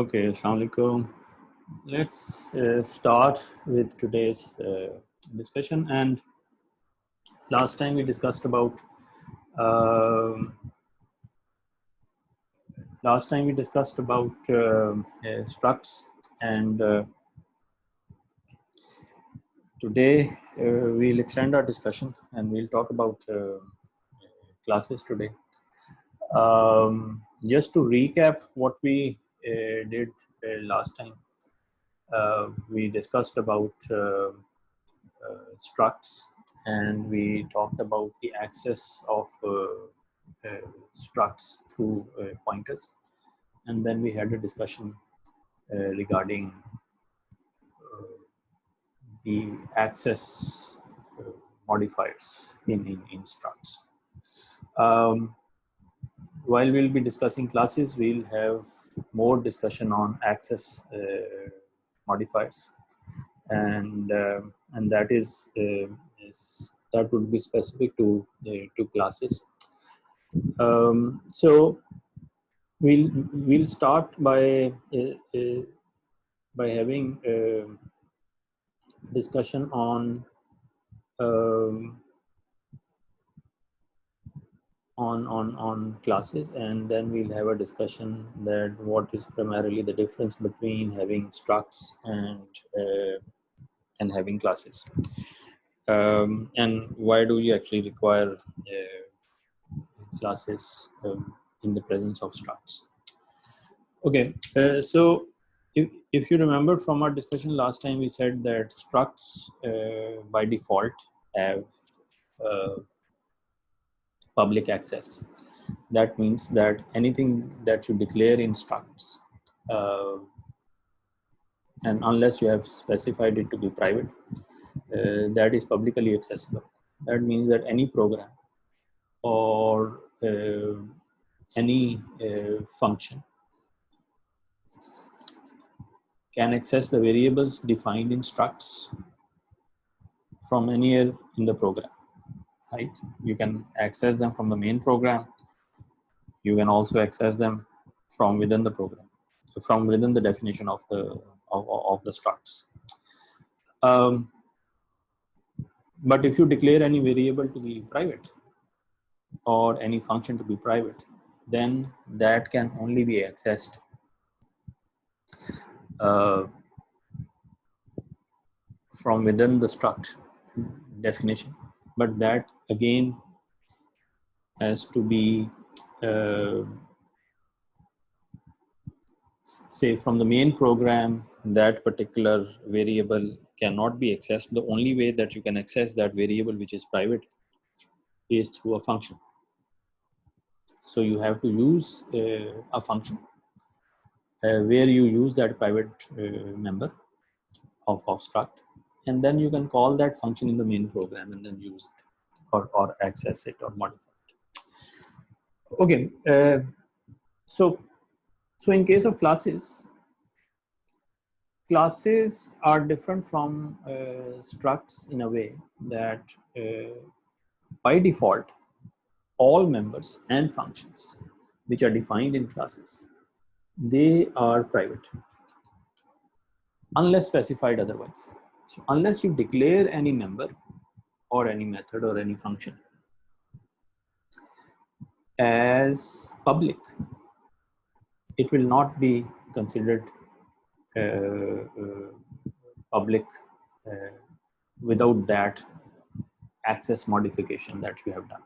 Okay, Assalamu alaikum. Let's start with today's discussion. And last time we discussed about um structs, and today we'll extend our discussion and we'll talk about classes today. Just to recap what we did last time, we discussed about structs, and we talked about the access of structs through pointers, and then we had a discussion regarding the access modifiers in structs. While we'll be discussing classes, we'll have more discussion on access modifiers, and that that would be specific to classes. So we'll start by having a discussion on classes, and then we'll have a discussion that what is primarily the difference between having structs and having classes, and why do you actually require classes in the presence of structs. Okay, so if you remember from our discussion last time, we said that structs by default have public access. That means that anything that you declare in structs, and unless you have specified it to be private, that is publicly accessible. That means that any program or any function can access the variables defined in structs from anywhere in the program, right? You can access them from the main program. You can also access them from within the program, from within the definition of the structs. But if you declare any variable to be private or any function to be private, then that can only be accessed from within the struct definition. But that again has to be say from the main program. That particular variable cannot be accessed. The only way that you can access that variable which is private is through a function. So you have to use a function where you use that private member of struct, and then you can call that function in the main program and then use it or access it or modify it. Okay, so in case of classes are different from structs in a way that by default all members and functions which are defined in classes, they are private unless specified otherwise. So unless you declare any member or any method or any function as public, it will not be considered public without that access modification that you have done.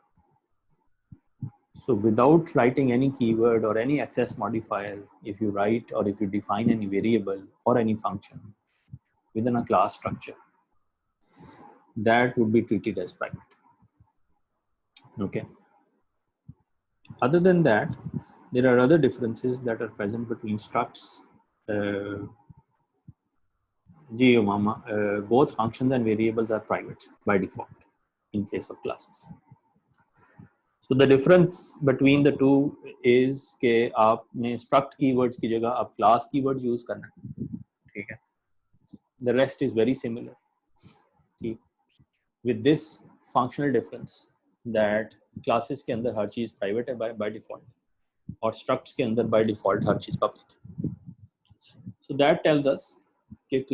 So without writing any keyword or any access modifier, if you write or if you define any variable or any function within a class structure, that would be treated as private. Okay. Other than that, there are other differences that are present between structs. Both functions and variables are private by default in case of classes. So the difference between the two is कि आपने struct keywords की जगह आप class keywords use करना, ठीक है? The rest is very similar. ठीक? With this functional difference that classes के अंदर हर चीज private है by default और structs के अंदर by default हर चीज public. So that tells us कि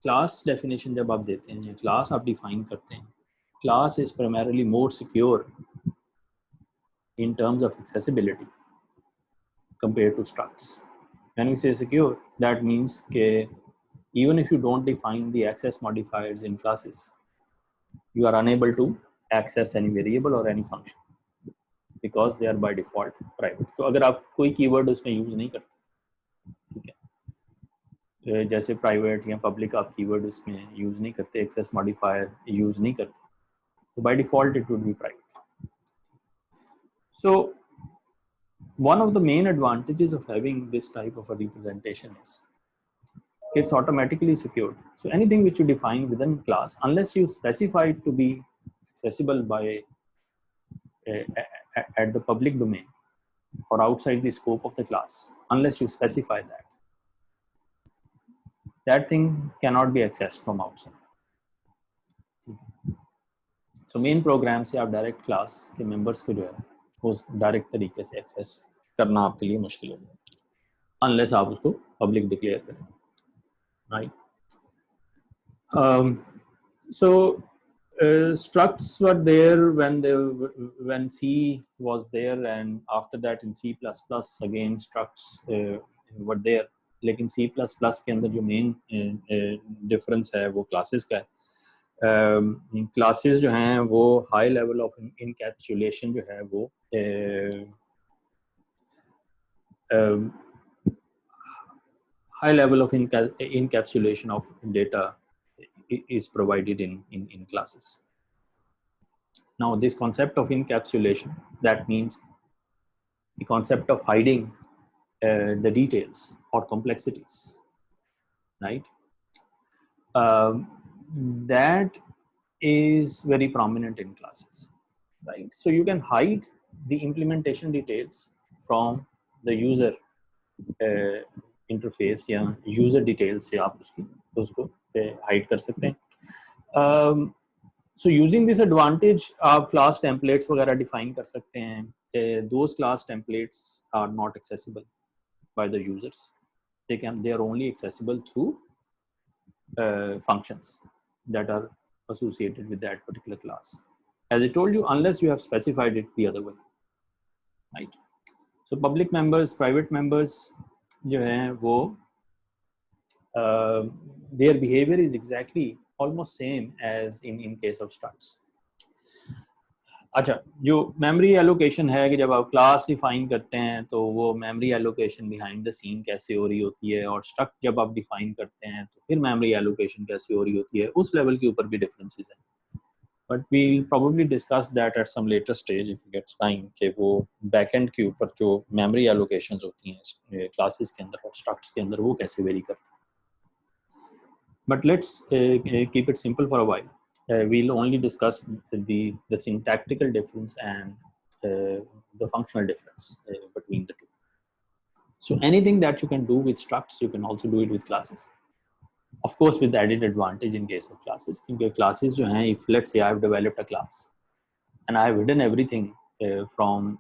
class definition जब आप देते हैं, class आप define करते हैं, class is primarily more secure in terms of accessibility compared to structs. When we say secure, that means that even if you don't define the access modifiers in classes, you are unable to access any variable or any function because they are by default private. तो अगर आप कोई keyword उसमें use नहीं करते, ठीक है, जैसे प्राइवेट या पब्लिक आप कीवर्ड उसमें यूज नहीं करते, एक्सेस मॉडिफायर यूज नहीं करते, तो by default it would be private. So one of the main advantages of having this type of a representation is it's automatically secured. So anything which you define within class, unless you specify it to be accessible by at the public domain or outside the scope of the class, unless you specify that, that thing cannot be accessed from outside. So main program से आप direct class के members को जो है वो direct तरीके से access करना आपके लिए मुश्किल होगा, unless आप उसको public declare करें, right? So structs were there when C was there, and after that in C++ again structs were there. लेकिन C++ के अंदर जो main difference है वो classes का है. Classes जो हैं वो high level of encapsulation जो है वो high level of encapsulation of data is provided in classes. Now this concept of encapsulation, that means the concept of hiding the details or complexities, right? That is very prominent in classes, right? So you can hide the implementation details from the user interface या user details से आप उसको hide कर सकते हैं. So using this advantage, आप class templates वगैरह define कर सकते हैं. Those class templates are not accessible by the users. They are only accessible through functions that are associated with that particular class. As I told you, unless you have specified it the other way, right? So public members, private members, जो हैं वो their behavior is exactly almost same as in case of structs. अच्छा, जो memory allocation है कि जब आप class define करते हैं तो वो memory allocation behind the scene कैसे हो रही होती है, और स्ट्रक्ट जब आप डिफाइन करते हैं तो फिर मेमोरी एलोकेशन कैसे हो रही होती है, उस लेवल के ऊपर भी डिफरेंसेस हैं. But we probably discuss that at some later stage if you gets time, कि वो बैकएंड के ऊपर जो मेमोरी एलोकेशंस होती हैं क्लासेस के अंदर और स्ट्रक्ट्स के अंदर वो कैसे वेरी करती हैं. But let's keep it simple for a while. We'll only discuss the syntactical difference and the functional difference between the two. So anything that you can do with structs, you can also do it with classes. Of course, with the added advantage in case of classes. Because classes जो हैं, if let's say I've developed a class and I've hidden everything from.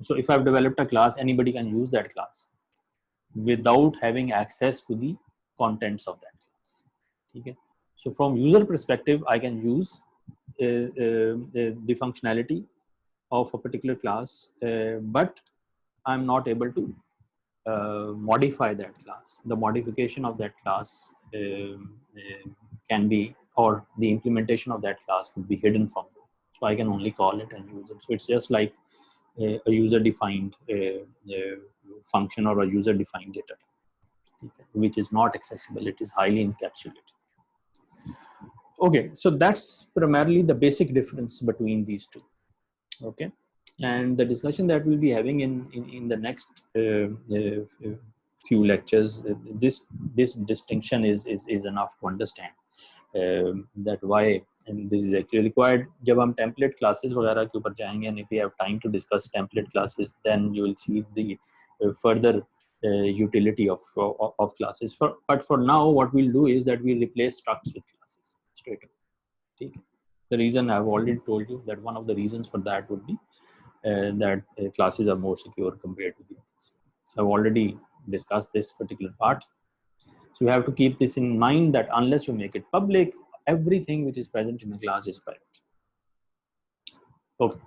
So if I've developed a class, anybody can use that class without having access to the contents of that class. Okay. So from user perspective, I can use the functionality of a particular class, but I'm not able to modify that class. The modification of that class can be, or the implementation of that class could be hidden from them. So I can only call it and use it. So it's just like a user-defined function or a user-defined data, which is not accessible. It is highly encapsulated. Okay, so that's primarily the basic difference between these two. Okay, and the discussion that we'll be having in the next few lectures, this distinction is enough to understand that why, and this is actually required जब हम template classes वगैरह के ऊपर जाएंगे, and if we have time to discuss template classes, then you will see the further utility of classes. But for now, what we'll do is that we'll replace structs with classes straight away. Okay. The reason I've already told you that one of the reasons for that would be that classes are more secure compared to the others. So I've already discussed this particular part. So you have to keep this in mind that unless you make it public, everything which is present in a class is private. Okay.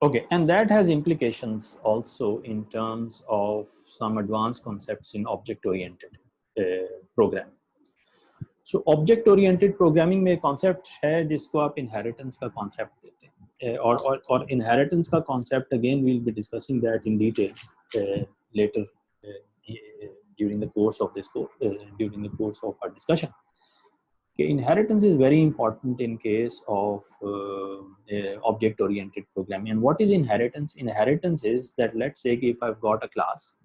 Okay, and that has implications also in terms of some advanced concepts in object-oriented programming. So object-oriented programming में concept है जिसको आप inheritance का concept देते हैं, और inheritance का concept again we'll be discussing that in detail later during the course of this course, during the course of our discussion. Okay, inheritance is very important in case of object-oriented programming. And what is inheritance? Inheritance is that, let's say if I've got a class,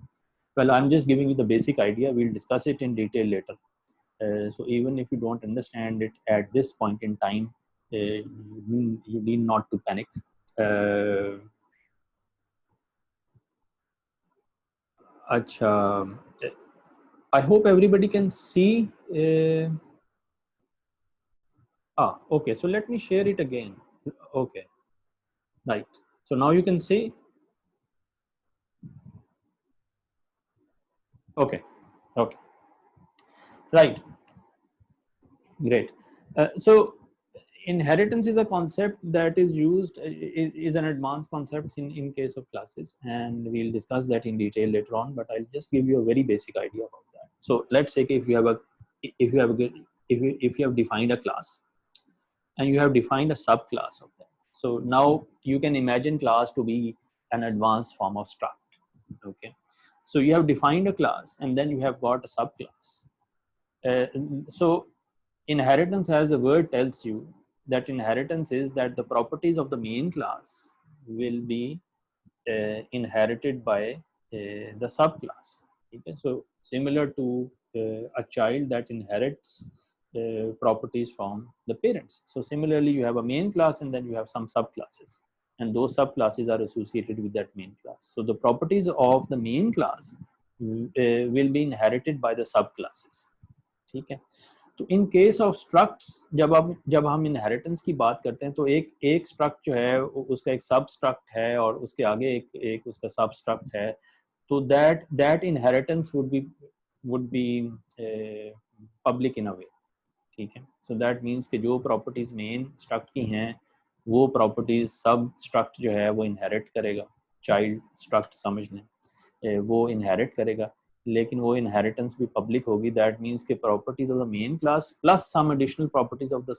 well, I'm just giving you the basic idea. We'll discuss it in detail later. So even if you don't understand it at this point in time, you need not to panic. I hope everybody can see. Okay, so let me share it again. Okay, right. So now you can see. Okay, okay, right, great. So inheritance is a concept that is used, is an advanced concept in case of classes, and we'll discuss that in detail later on, but I'll just give you a very basic idea about that. So let's say if you have defined a class and you have defined a subclass of that. So now you can imagine class to be an advanced form of struct. Okay, so you have defined a class and then you have got a subclass. So inheritance, as the word tells you, that inheritance is that the properties of the main class will be inherited by the subclass. Okay, so similar to a child that inherits properties from the parents. So similarly, you have a main class and then you have some subclasses, and those subclasses are associated with that main class. So the properties of the main class will be inherited by the subclasses. ठीक है. तो in case of स्ट्रक्ट्स जब हम inheritance की बात करते हैं तो एक स्ट्रक्ट जो है उसका एक सब स्ट्रक्ट है और उसके आगे एक उसका सब स्ट्रक्ट है, तो that inheritance would be public in a way. ठीक है. सो दैट मीन्स कि जो प्रॉपर्टीज मेन स्ट्रक्ट की हैं वो प्रॉपर्टीज सब स्ट्रक्ट जो है वो इनहेरिट करेगा. चाइल्ड स्ट्रक्ट समझ लें, वो इनहेरिट करेगा, लेकिन वो इनहेरिटेंस भी पब्लिक होगी. दैट मीन्स के properties of the main class plus some additional properties of the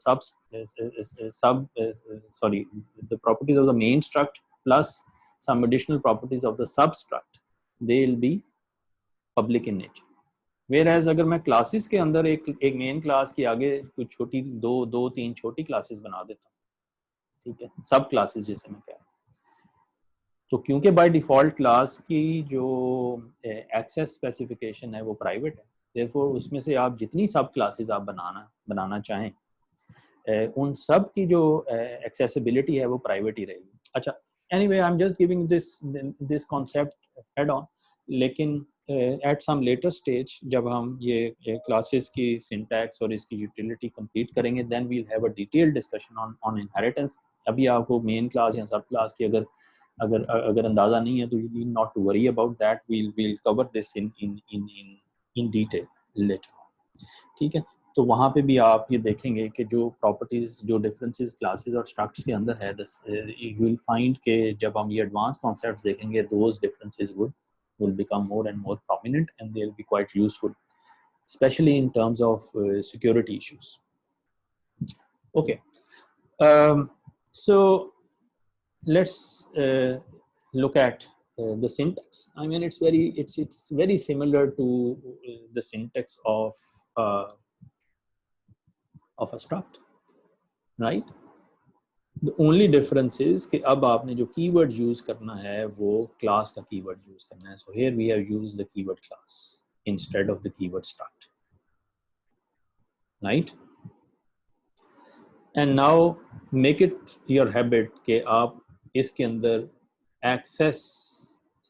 the properties of the main struct plus some additional properties of the sub struct, they will be public in nature. Whereas अगर मैं classes के अंदर एक main class के आगे कुछ छोटी दो तीन छोटी क्लासेस बना देता हूँ, ठीक है, सब क्लासेस जैसे मैं कह रहा हूँ, तो क्योंकि बाय डिफ़ॉल्ट क्लास की जो एक्सेस स्पेसिफिकेशन है वो प्राइवेट है, देयरफॉर उसमें से आप जितनी सब क्लासेस आप बनाना चाहें उन सब की जो एक्सेसिबिलिटी है वो प्राइवेट ही रहेगी. अच्छा, anyway I am just giving this concept head on, लेकिन एट सम लेटर स्टेज जब हम ये क्लासेस की सिंटैक्स और इसकी यूटिलिटी कंप्लीट करेंगे, then we'll have a detailed discussion on inheritance. अभी आपको मेन क्लास या सब क्लास की अगर अंदाजा नहीं है तो you need not to worry about that. We'll cover this in detail later. ठीक है. तो वहाँ पे भी आप ये देखेंगे कि जो प्रॉपर्टीज, जो डिफरेंसेस क्लासेस और स्ट्रक्ट्स के अंदर है, यू विल फाइंड के जब हम ये एडवांस कॉन्सेप्ट्स देखेंगे, those differences will become more and more prominent and they'll be quite useful, especially in terms of security issues. Okay, so let's look at the syntax. I mean, it's very similar to the syntax of a struct, right? The only difference is कि अब आपने जो keyword use करना है वो class का keyword use करना है. So here we have used the keyword class instead of the keyword struct, right? And now make it your habit कि आप इसके अंदर एक्सेस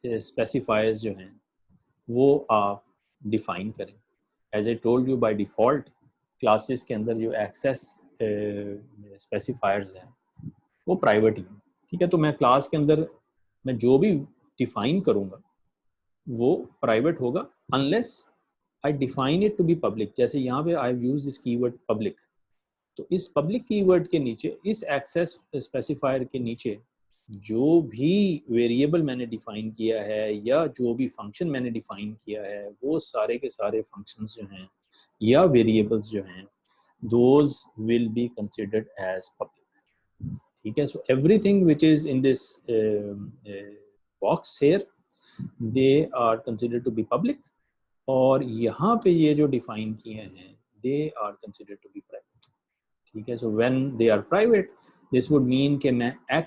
स्पेसिफायर्स जो हैं वो आप डिफाइन करें. As I told you, by default classes के अंदर जो एक्सेस स्पेसिफायर्स हैं वो प्राइवेट ही. ठीक है. तो मैं क्लास के अंदर मैं जो भी डिफाइन करूंगा वो प्राइवेट होगा unless I define it to be public. जैसे यहाँ पे I use this keyword public, तो इस पब्लिक कीवर्ड के नीचे, इस एक्सेस स्पेसिफायर के नीचे जो भी वेरिएबल मैंने डिफाइन किया है या जो भी फंक्शन मैंने डिफाइन किया है, वो सारे के सारे फंक्शंस जो हैं या वेरिएबल्स जो हैं, those will be considered as public। ठीक है, so everything which is in this box here, they are considered to be public, और यहाँ पे ये जो डिफाइन किए हैं they are considered to be private। ठीक है, so when they are private, this would mean कि मैं x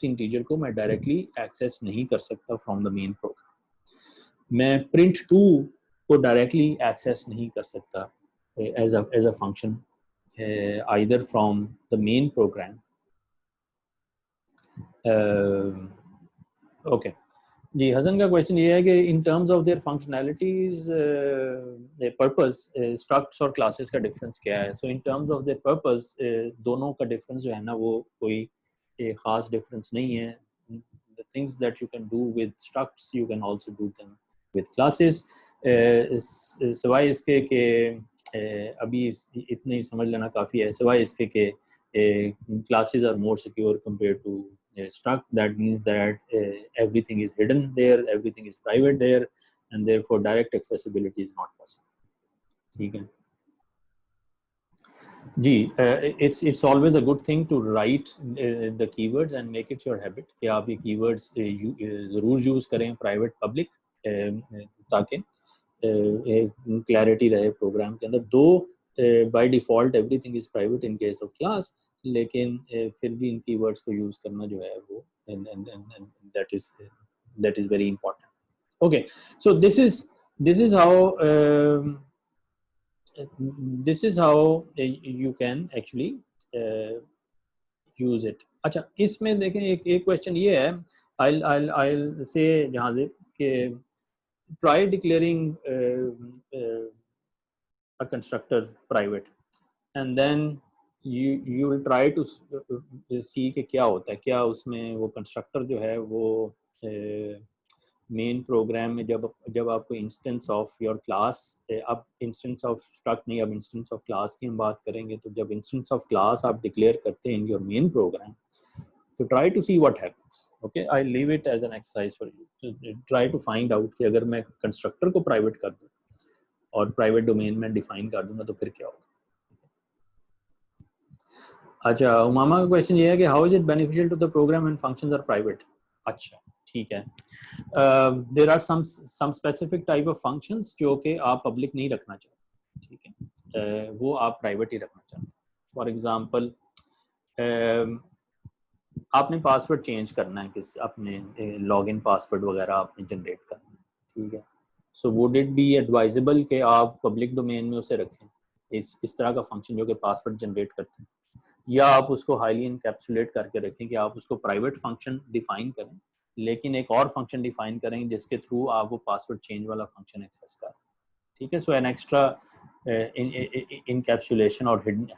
इंटीजर को मैं डायरेक्टली एक्सेस नहीं कर सकता फ्रॉम द मेन प्रोग्राम। मैं print2 को डायरेक्टली एक्सेस नहीं कर सकता as a function either from the main program। Okay जी, हसन का क्वेश्चन ये है कि in terms of their functionalities purpose structs और क्लासेस का डिफरेंस क्या है। So in terms of their purpose दोनों का डिफरेंस जो है ना वो कोई खास डिफरेंस नहीं है। The things that you can do with structs you can also do them with classes. सिवाय इसके कि अभी इतने ही समझ लेना काफ़ी है, सिवाय इसके कि classes are more secure compared to struct। That means that everything is hidden there, everything is private there, and therefore direct accessibility is not possible। ठीक है जी, it's always a good thing to write the keywords and make it your habit कि आप ये keywords ज़रूर use करें private public, ताकि clarity रहे programme के अंदर। दो by default everything is private in case of class, लेकिन फिर भी इन कीवर्ड्स को यूज़ करना जो है वो that is very important. Okay, so this is how you can actually use it. अच्छा, इसमें देखें एक क्वेश्चन ये है, I'll से जहाँ से कि try declaring a constructor private and then you will try to see कि क्या होता है, क्या उसमें वो कंस्ट्रक्टर जो है वो मेन प्रोग्राम में जब आपको इंस्टेंस ऑफ योर क्लास, अब इंस्टेंस ऑफ स्ट्रक्ट नहीं, अब इंस्टेंस ऑफ क्लास की हम बात करेंगे, तो जब इंस्टेंस ऑफ क्लास आप डिक्लेयर करते हैं in your main program, so try to see what happens। okay, I leave it as an exercise for you to try to find out कि अगर मैं कंस्ट्रक्टर को प्राइवेट कर दूं और प्राइवेट डोमेन में डिफाइन कर दूंगा तो फिर क्या होगा। अच्छा, उमामा का क्वेश्चन ये है कि how is it beneficial to the program when functions are private. अच्छा, ठीक है, there are some specific type of functions जो कि आप पब्लिक नहीं रखना चाहते, ठीक है, वो आप प्राइवेट ही रखना चाहते हैं। फॉर एग्जांपल आपने पासवर्ड चेंज करना है, किस अपने लॉगिन पासवर्ड वगैरह आपने जनरेट करना है, ठीक है, so would it be advisable कि आप पब्लिक डोमेन में उसे रखें, इस तरह का फंक्शन जो कि पासवर्ड जनरेट करते हैं, या आप उसको हाईली इनकैप्सुलेट करके रखें कि आप उसको प्राइवेट फंक्शन डिफाइन करें लेकिन एक और फंक्शन डिफाइन करें जिसके थ्रू आप वो पासवर्ड चेंज वाला फंक्शन एक्सेस करें। ठीक है, so an extra encapsulation or hidden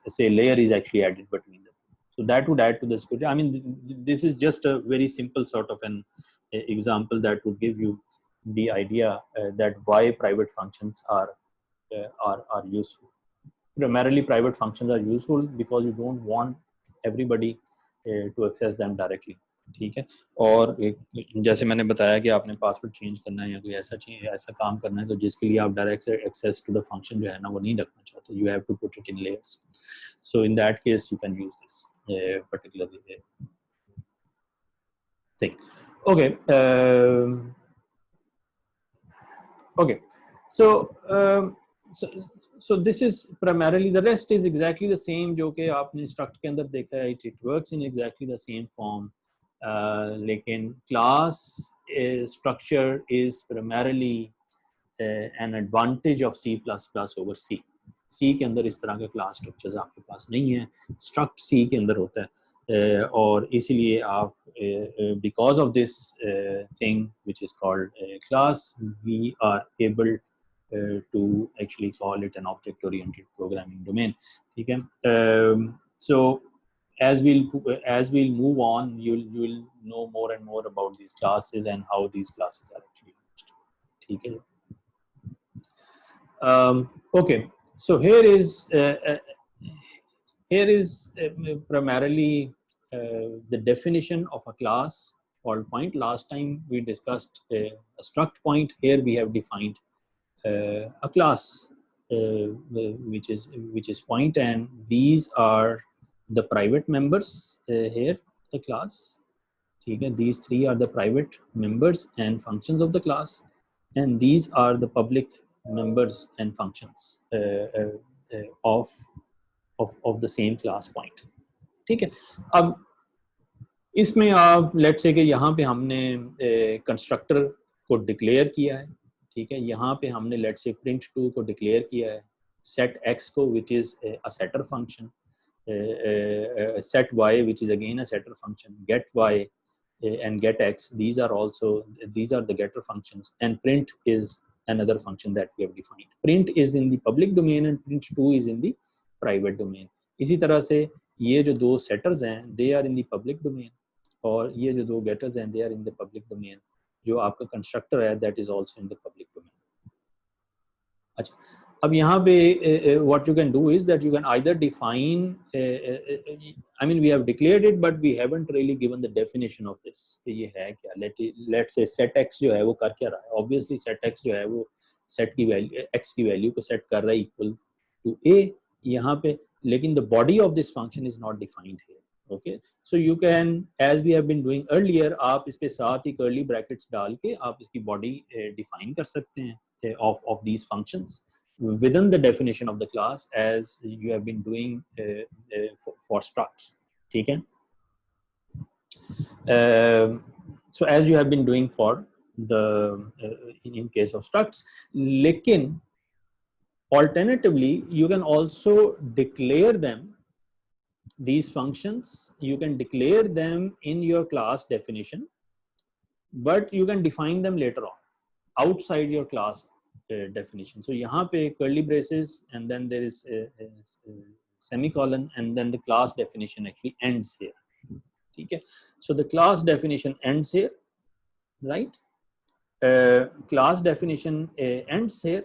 say layer is actually added between them, so that would add to the security। I mean, this is just a very simple sort of an example that would give you the idea that why private functions are useful। Primarily private functions are useful because you don't want everybody to access them directly। ठीक है, और जैसे मैंने बताया कि आपने password change करना है या कोई ऐसा काम करना है तो जिसके लिए आप direct access to the function जो है ना वो नहीं रखना चाहते, you have to put it in layers. So in that case you can use this particular thing. Okay, okay, so this is primarily, the rest is exactly the same जो कि आपने struct के अंदर देखा है, it works in exactly the same form। लेकिन class structure is primarily an advantage of C++ over C। C के अंदर इस तरह के class structures आपके पास नहीं है, struct C के अंदर होता है, और इसीलिए आप because of this thing which is called class, we are able to actually call it an object oriented programming domain। ठीक है, so as we'll move on, you'll know more and more about these classes and how these classes are actually used. ठीक है. Okay, so here is primarily the definition of a class called point. Last time we discussed a struct point. Here we have defined a class which is point, and these are the private members here, the class. Okay, these three are the private members and functions of the class, and these are the public members and functions of the same class point. ठीक है. अब इसमें आप late से कि यहाँ पे हमने कंस्ट्रक्टर को डिक्लेयर किया है. ठीक है. यहाँ पे हमने लेट से print2 को डिक्लेयर किया है, set x को which is a setter function, set y which is again a setter function, get y and get x, these are the getter functions, and print is another function that we have defined. Print is in the public domain and print2 is in the private domain. इसी तरह से ये जो दो setters हैं they are in the public domain, और ये जो दो getters हैं they are in the public domain. जो आपका constructor है that is also in the public domain. अच्छा, अब यहाँ पे what you can do is that you can either define I mean we have declared it but we haven't really given the definition of this कि ये है क्या. Let's say set x जो है वो कर क्या रहा है. Obviously set x जो है वो set की वैल्यू x की वैल्यू को set कर रहा है equal to a यहाँ पे, लेकिन the body of this function is not defined here. Okay, so you can, as we have been doing earlier, आप इसके साथ ही curly brackets डाल के आप इसकी body define कर सकते हैं of these functions within the definition of the class, as you have been doing for structs. ठीक है. So as you have been doing for the in case of structs, लेकिन alternatively you can also declare them, these functions you can declare them in your class definition, but you can define them later on outside your class definition. So यहाँ पे curly braces and then there is a semicolon and then the class definition actually ends here. ठीक है. So the class definition ends here, right? Class definition ends here.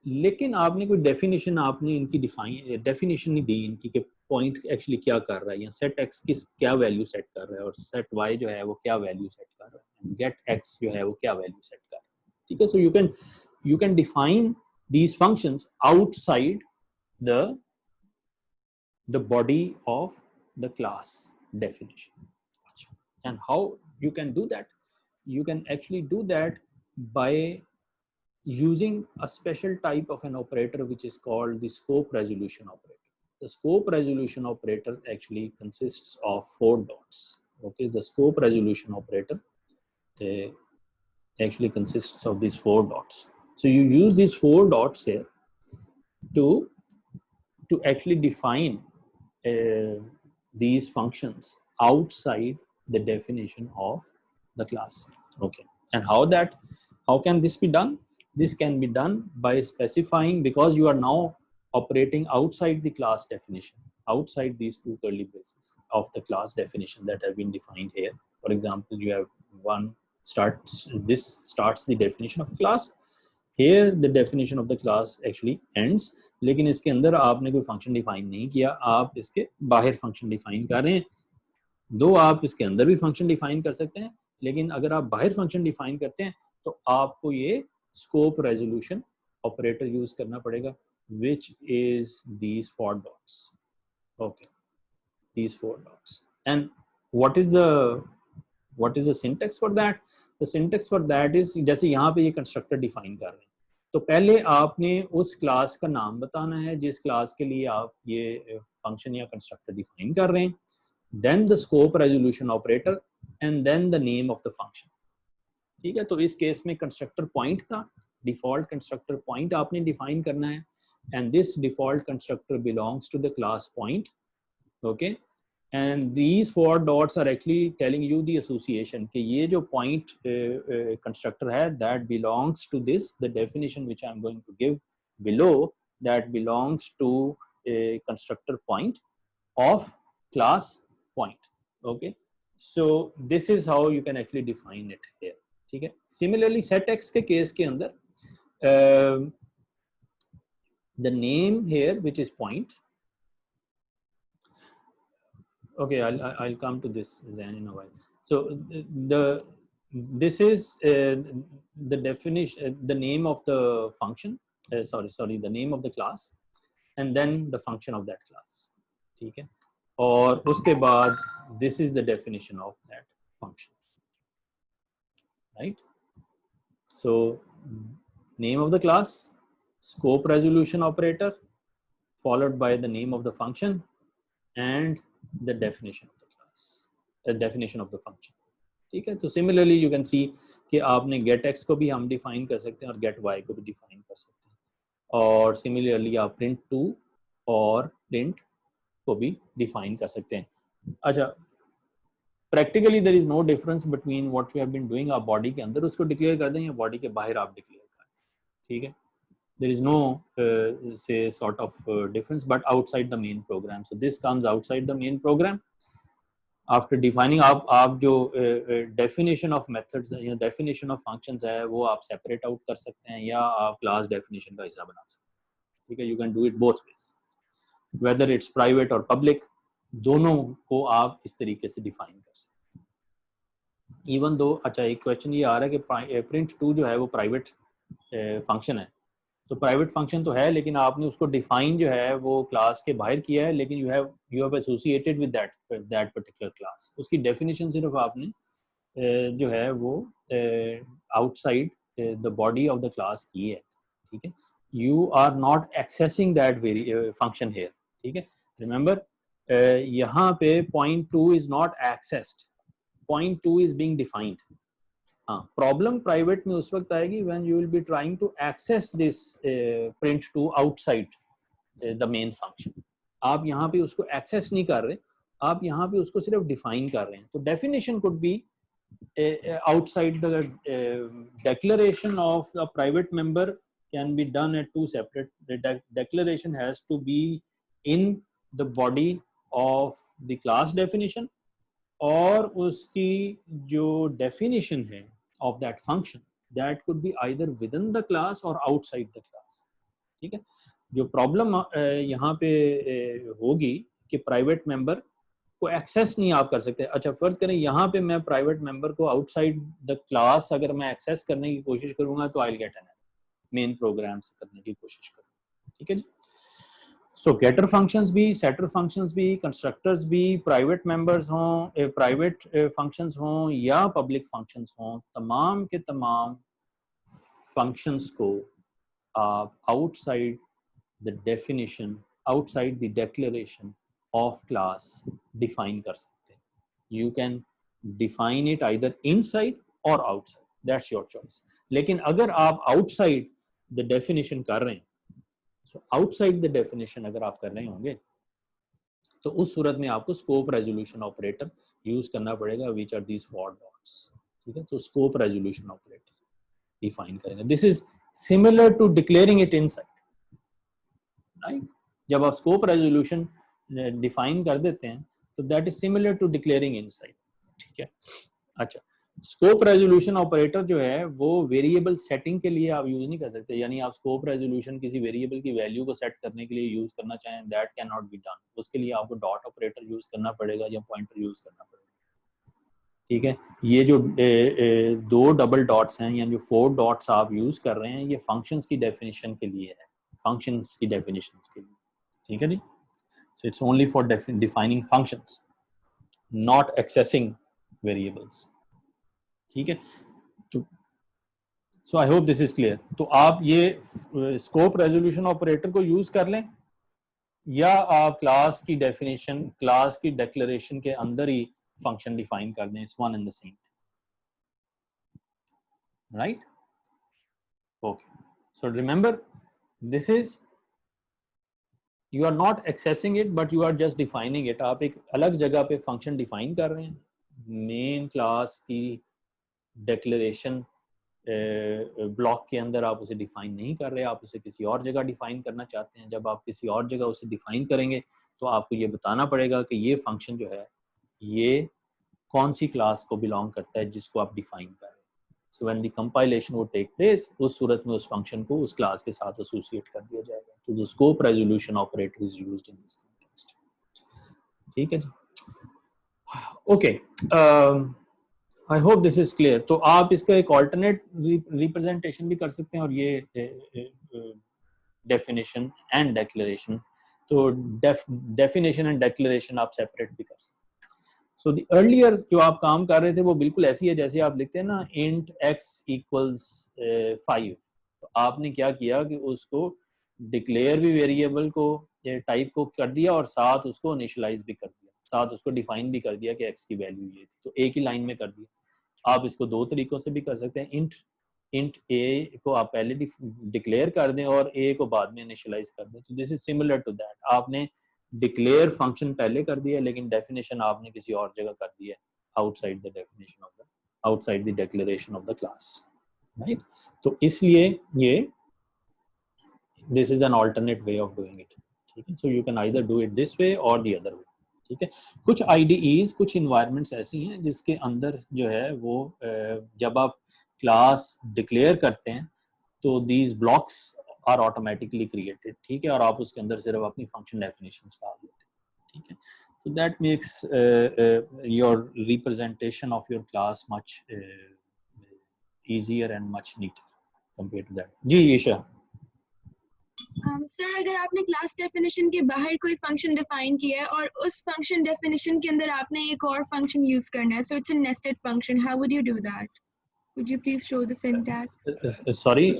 लेकिन आपने कोई definition आपने इनकी definition नहीं दी इनकी कि point actually क्या कर रहा है, या set x किस क्या value set कर रहा है और set y जो है वो क्या value set कर रहा है, get x जो है वो क्या value set कर रहा है. ठीक है. So you can define these functions outside the body of the class definition. And how you can do that? You can actually do that by using a special type of an operator which is called the scope resolution operator. The scope resolution operator actually consists of 4 dots. Okay, the scope resolution operator actually consists of these 4 dots. So you use these 4 dots here to actually define these functions outside the definition of the class. Okay, and how can this be done? This can be done by specifying, because you are now operating outside the class definition, outside these 2 curly braces of the class definition that have been defined here. For example, you have this starts the definition of class. Here the definition of the class actually ends, लेकिन इसके अंदर आपने कोई function define नहीं किया, आप इसके बाहर फंक्शन डिफाइन कर रहे हैं. दो आप इसके अंदर भी फंक्शन डिफाइन कर सकते हैं, लेकिन अगर आप बाहर फंक्शन डिफाइन करते हैं तो आपको ये स्कोप रेजोल्यूशन ऑपरेटर यूज करना पड़ेगा, which is these 4 dots. Okay, these 4 dots. And what is the syntax for that? The syntax for that is, जैसे यहाँ पे ये कंस्ट्रक्टर डिफाइन कर रहे हैं, तो पहले आपने उस क्लास का नाम बताना है जिस क्लास के लिए आप ये फंक्शन या कंस्ट्रक्टर डिफाइन कर रहे हैं, then the scope resolution operator and then the name of the function. ठीक है. तो इस केस में कंस्ट्रक्टर पॉइंट था, डिफॉल्ट कंस्ट्रक्टर पॉइंट आपने डिफाइन करना है, and this default constructor belongs to the class point. Okay, and these 4 dots are actually telling you the association कि ये जो point constructor है that belongs to this, the definition which I am going to give below, that belongs to a constructor point of class point. Okay, so this is how you can actually define it here. ठीक है. Similarly set x के case के अंदर the name here which is point. Okay, I'll come to this Zan in a while. So this is the definition, the name of the function, sorry, the name of the class, and then the function of that class. ठीक है. और उसके बाद this is the definition of that function, right? So name of the class, scope resolution operator, followed by the name of the function and the definition of the class, definition of the function. ठीक है. तो similarly you can see कि आपने get x को भी हम define कर सकते हैं और get y को भी define कर सकते हैं, और similarly आप print 2 और print को भी define कर सकते हैं. अच्छा, practically there is no difference between what we have been doing. आप body के अंदर उसको declare कर दें या body के बाहर आप declare कर दें. ठीक है. There is no say sort of difference, but outside the main program. So this comes outside the main program. After defining, आप जो definition of methods या definition of functions है वो आप separate out कर सकते हैं या आप class definition का हिस्सा बना सकते हैं. ठीक है. You can do it both ways, whether it's private or public, दोनों को आप इस तरीके से define कर सकते हैं. Even though, अच्छा एक question ये आ रहा है कि print 2 जो है वो private function है, तो प्राइवेट फंक्शन तो है लेकिन आपने उसको डिफाइन जो है वो क्लास के बाहर किया है, लेकिन you have associated with that particular class. उसकी डेफिनेशन सिर्फ आपने जो है वो outside the body of the class की है. ठीक है. You are not accessing that function here. ठीक है. रिमेंबर यहाँ पे point 2 is not accessed, point 2 is being defined. हाँ, प्रॉब्लम प्राइवेट में उस वक्त आएगी when you will be trying to access this print to outside the main function. आप यहाँ पे उसको एक्सेस नहीं कर रहे, आप यहाँ पे उसको सिर्फ डिफाइन कर रहे हैं. तो definition could be outside the declaration of a private member can be done at two separate. The declaration has to be in the body of the class definition, और उसकी जो definition है of that function, that could be either within the class or outside the class. ठीक है. जो problem यहाँ पे होगी कि प्राइवेट मेंबर को एक्सेस नहीं आप कर सकते. अच्छा, फर्ज करें यहाँ पे मैं प्राइवेट मेंबर को आउटसाइड द क्लास अगर मैं एक्सेस करने की कोशिश करूंगा तो I will get an error. Main program से करने की कोशिश करूंगा. ठीक है जी. सो गेटर फंक्शंस भी, सेटर फंक्शंस भी, कंस्ट्रक्टर्स भी, प्राइवेट मेंबर्स हों, प्राइवेट फंक्शंस हों या पब्लिक फंक्शंस हों, तमाम के तमाम फंक्शंस को आप outside the definition, outside the declaration of class define कर सकते हैं. You can define it either inside और आउटसाइड, दैट्स योर चॉइस. लेकिन अगर आप आउटसाइड द डेफिनेशन कर रहे हैं, आउटसाइड द डेफिनेशन अगर आप कर रहे होंगे तो उस सूरत में आपको स्कोप रेजोल्यूशन ऑपरेटर यूज करना पड़ेगा. Which are these 4 dots. ठीक है. तो स्कोप रेजोल्यूशन ऑपरेटर डिफाइन करेंगे. This is similar to declaring it inside, right. जब आप स्कोप रेजोल्यूशन डिफाइन कर देते हैं तो that is similar to declaring inside. ठीक है. अच्छा, स्कोप रेजोल्यूशन ऑपरेटर जो है वो वेरिएबल सेटिंग के लिए आप यूज नहीं कर सकते. यानी आप स्कोप रेजोल्यूशन किसी वेरिएबल की वैल्यू को सेट करने के लिए यूज करना चाहें, that can not be done. उसके लिए आपको डॉट ऑपरेटर यूज करना पड़ेगा या पॉइंटर यूज करना पड़ेगा. ठीक है. ये जो 2 डबल डॉट्स हैं या जो 4 डॉट्स आप यूज कर रहे हैं, ये फंक्शंस की डेफिनेशन के लिए है, फंक्शंस की डेफिनेशंस के लिए. ठीक है जी. So it's only for defining functions, not accessing variables. ठीक है. तो so I hope this is clear. तो आप ये स्कोप रेजोल्यूशन ऑपरेटर को यूज कर लें या आप क्लास की डेफिनेशन, क्लास की डिक्लेरेशन के अंदर ही फंक्शन डिफाइन कर दें. It's one and the same, right. Okay. So remember, this is, you are not accessing it but you are just defining it. आप एक अलग जगह पे फंक्शन डिफाइन कर रहे हैं. मेन क्लास की डिक्लेरेशन ब्लॉक के अंदर आप उसे डिफाइन नहीं कर रहे, आप उसे किसी और जगह डिफाइन करना चाहते हैं. जब आप किसी और जगह उसे डिफाइन करेंगे तो आपको ये बताना पड़ेगा कि ये फंक्शन जो है ये कौन सी क्लास को बिलोंग करता है जिसको आप डिफाइन कर रहे हैं. So when the compilation would take place, उस सूरत में उस फंक्शन को उस क्लास के साथ एसोसिएट कर दिया जाएगा. तो the scope resolution operator is used in this context. ठीक है जी. Okay, I hope this is clear. तो आप इसका एक ऑल्टरनेट रिप्रेजेंटेशन भी कर सकते हैं, और ये डेफिनेशन एंड डेक्लेरेशन, तो डेफिनेशन एंड डेक्लेरेशन आप सेपरेट भी कर सकते हैं. सो द अर्लियर जो आप काम कर रहे थे वो बिल्कुल ऐसी है जैसे आप लिखते हैं ना int x equals 5. तो आपने क्या किया कि उसको डिक्लेयर भी वेरिएबल को टाइप को कर दिया और साथ उसको इनिशियलाइज भी कर दिया, साथ उसको डिफाइन भी कर दिया कि x की वैल्यू ये थी, तो एक ही लाइन में कर दिया. आप इसको दो तरीकों से भी कर सकते हैं. इंट a को आप पहले डिक्लेयर कर दें और a को बाद में इनिशियलाइज कर दें. तो this is similar to that. आपने डिक्लेयर फंक्शन पहले कर दिया लेकिन डेफिनेशन आपने किसी और जगह कर दिया outside the definition of the outside the declaration of the class, right. तो इसलिए ये this is an alternate way of doing it. ठीक है. So you can either do it this way और द अदर वे. ठीक है. कुछ आईडीईज, कुछ इन्वायरमेंट्स ऐसी हैं जिसके अंदर जो है वो जब आप क्लास डिक्लेयर करते हैं तो these blocks are automatically created. ठीक है. और आप उसके अंदर सिर्फ अपनी फंक्शन डेफिनेशंस डाल देते हैं. ठीक है. so that makes your representation of your class much easier and much neater compared to that. जी ईशा. सर अगर आपने क्लास डेफिनेशन के बाहर कोई फंक्शन डिफाइन किया है और उस फंक्शन डेफिनेशन के अंदर आपने एक और फंक्शन यूज करना है, so it's a nested function, how would you do that? Would you please show the syntax? Sorry,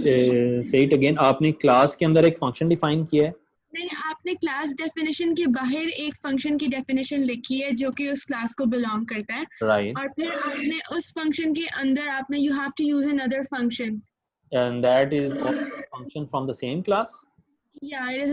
से इट अगेन. आपने क्लास के अंदर एक फंक्शन डिफाइन किया है? नहीं, आपने क्लास डेफिनेशन के बाहर एक फंक्शन की डेफिनेशन लिखी है जो कि उस क्लास को बिलोंग करता है, राइट. और फिर आपने उस फंक्शन के अंदर आपने you have to use another function, and that is also a function from the same class. yeah, it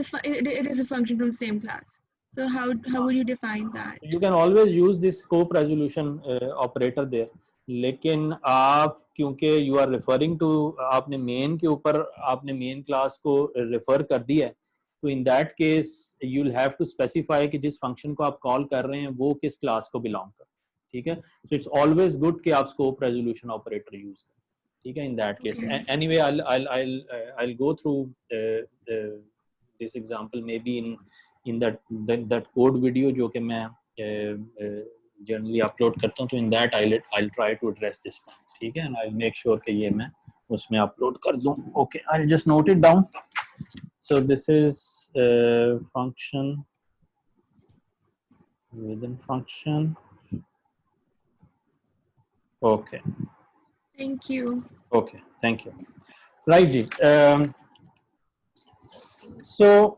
is a function from the same class. So how would you define that? You can always use this scope resolution operator there. लेकिन आप क्योंकि you are referring to आपने main के ऊपर आपने main class को refer कर दिया है, तो in that case you'll have to specify कि जिस function को आप call कर रहे हैं वो किस class को belong कर. ठीक है. So it's always good कि आप scope resolution operator use करें. ठीक है. In that case, anyway, I'll go through this example maybe in that code video जो कि मैं generally upload करता हूँ. तो in that I'll try to address this point. ठीक है. and I'll make sure कि ये मैं उसमें upload कर दूँ. Okay, I'll just note it down. So this is function within function. Okay. Thank you. Okay, thank you. Right ji. So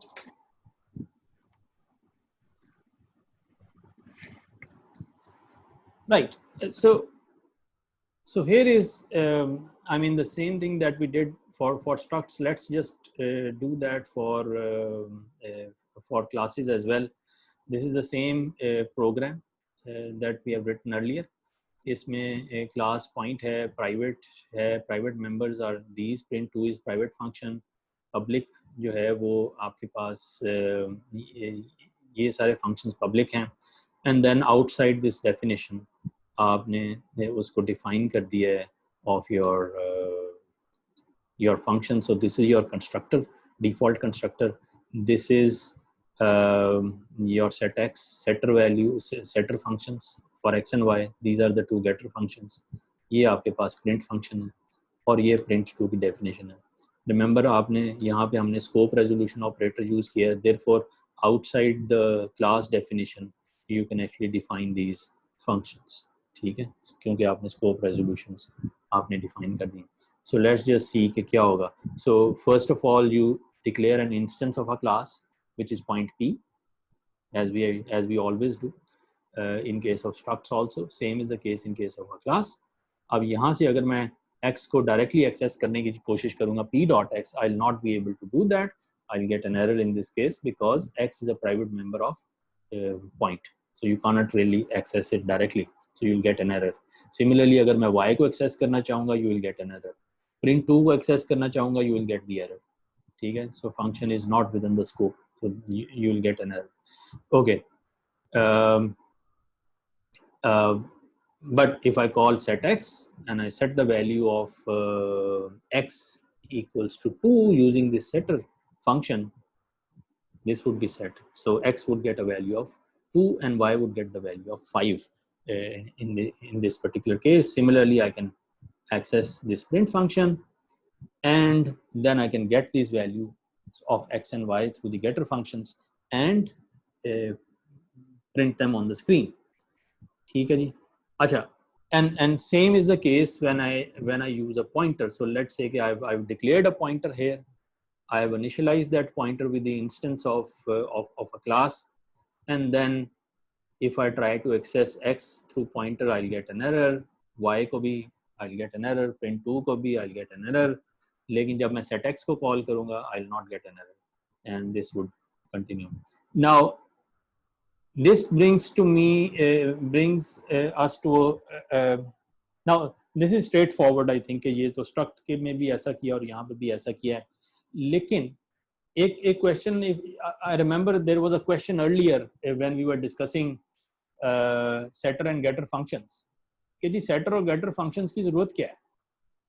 right. So here is I mean the same thing that we did for structs. Let's just do that for classes as well. This is the same program that we have written earlier. इसमें class point है, private members are these, print2 is private function, public जो है वो आपके पास ये सारे functions public हैं, and then outside this definition आपने उसको define कर दिया है of your function. So this is your constructor, default constructor. This is your setter value, setter functions for x and y. These are the two getter functions. ये आपके पास print function है और ये print2 की definition है. Remember आपने यहाँ पे हमने scope resolution operator use किया है. Therefore outside the class definition you can actually define these functions. ठीक है, क्योंकि आपने scope resolutions आपने define कर दी. So let's just see कि क्या होगा. So first of all you declare an instance of a class which is point p, as we always do in case of structs also. Same is the case in case of a class. अब यहाँ से अगर मैं x को directly access करने की कोशिश करूँगा p.x, I'll not be able to do that. I'll get an error in this case because x is a private member of point. So you cannot really access it directly. So you'll get an error. Similarly, अगर मैं y को access करना चाहूँगा, you will get an error. print2 को access करना चाहूँगा, you will get the error. ठीक है. So function is not within the scope. So you will get an error. Okay. But if I call set x and I set the value of x equals to 2 using this setter function, this would be set. So x would get a value of 2 and y would get the value of 5 in this particular case. Similarly, I can access this print function and then I can get these values of x and y through the getter functions and print them on the screen. ठीक है जी. अच्छा, and same is the case when I use a pointer. So let's say I've declared a pointer here. I have initialized that pointer with the instance of a class, and then if I try to access x through pointer, I'll get an error. Y को भी I'll get an error. Print 2 को भी I'll get an error. लेकिन जब मैं set x को call करूँगा, I'll not get an error, and this would continue. Now, this brings us to now this is straightforward. I think ये तो struct के में भी ऐसा किया और यहाँ पे भी ऐसा किया है. लेकिन एक question, I remember there was a question earlier when we were discussing setter and getter functions कि जी setter और getter functions की जरूरत क्या है?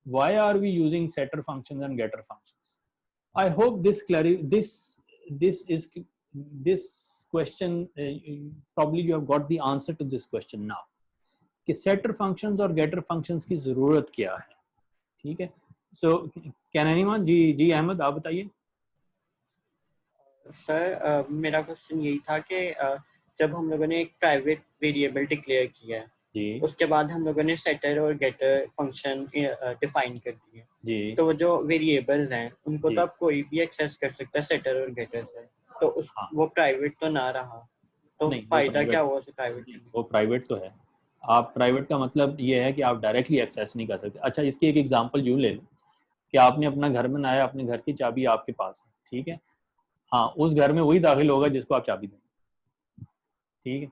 Why are we using setter functions and getter functions? I hope this question, probably you have got the answer to this question now कि setter functions और getter functions की जरूरत क्या है. ठीक है. So can anyone, जी अहमद आप बताइए. सर मेरा क्वेश्चन यही था कि जब हम लोगों ने एक प्राइवेट वेरिएबल डिक्लेयर किया है जी, उसके बाद हम लोगों ने सेटर और गेटर फंक्शन डिफाइन कर दिए जी, तो वो जो वेरिएबल्स हैं उनको जी. तो अब कोई भी एक्सेस कर सकता है सेटर और गेटर से, तो उस हाँ. वो प्राइवेट तो ना रहा, तो नहीं, फायदा क्या हुआ उसे प्राइवेट करने वो प्राइवेट तो है. आप प्राइवेट का मतलब ये है कि आप डायरेक्टली एक्सेस नहीं कर सकते. अच्छा, इसकी एक एग्जांपल यूँ ले लें कि आपने अपना घर बनाया, अपने घर की चाबी आपके पास है. ठीक है. हाँ, उस घर में वही दाखिल होगा जिसको आप चाबी दें. ठीक है.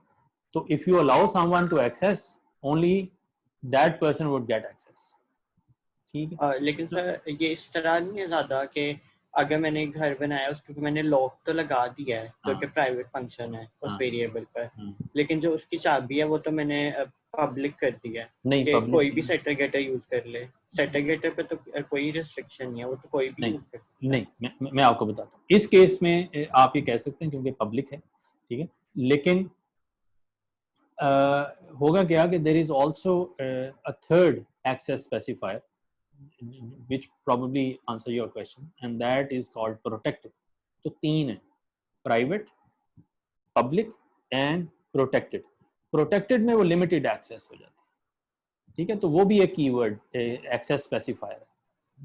तो if you allow someone to access, only that person would get access. ठीक है. लेकिन सर ये इस तरह नहीं है ज्यादा कि अगर मैंने घर बनाया उसको मैंने लॉक तो लगा दिया है जो कि प्राइवेट फंक्शन है उस वेरिएबल पर, लेकिन जो उसकी चाबी है वो तो मैंने पब्लिक कर दिया है नहीं, कि public कोई भी सेटर गेटर यूज कर ले. सेटर गेटर पे तो कोई रिस्ट्रिक्शन नहीं है, वो तो कोई भी नहीं, यूज कर सकता है. नहीं, मैं आपको बताता हूँ. इस केस में आप ये कह सकते हैं क्योंकि पब्लिक है. ठीक है. लेकिन होगा क्या कि there is also a third access specifier which probably answer your question, and that is called protected. तो तीन है, private, public and protected. protected में वो limited access हो जाती है. ठीक है. तो वो भी एक कीवर्ड एक्सेस स्पेसिफायर है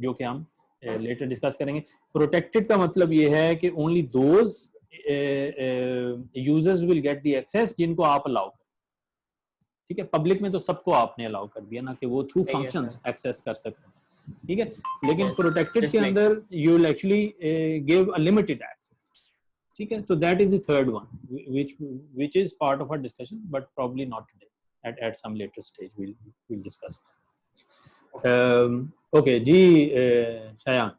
जो कि हम लेटर डिस्कस करेंगे. प्रोटेक्टेड का मतलब ये है कि only those users will get the access जिनको आप अलाउ करें. ठीक है. पब्लिक में तो सबको आपने अलाउ कर दिया ना कि वो थ्रू फंक्शंस एक्सेस कर सकते हैं. ठीक है. लेकिन प्रोटेक्टेड के अंदर you will actually give a limited access. ठीक है. तो that is the third one which is part of our discussion but probably not today. At some later stage we'll discuss that. Okay जी, Shayan.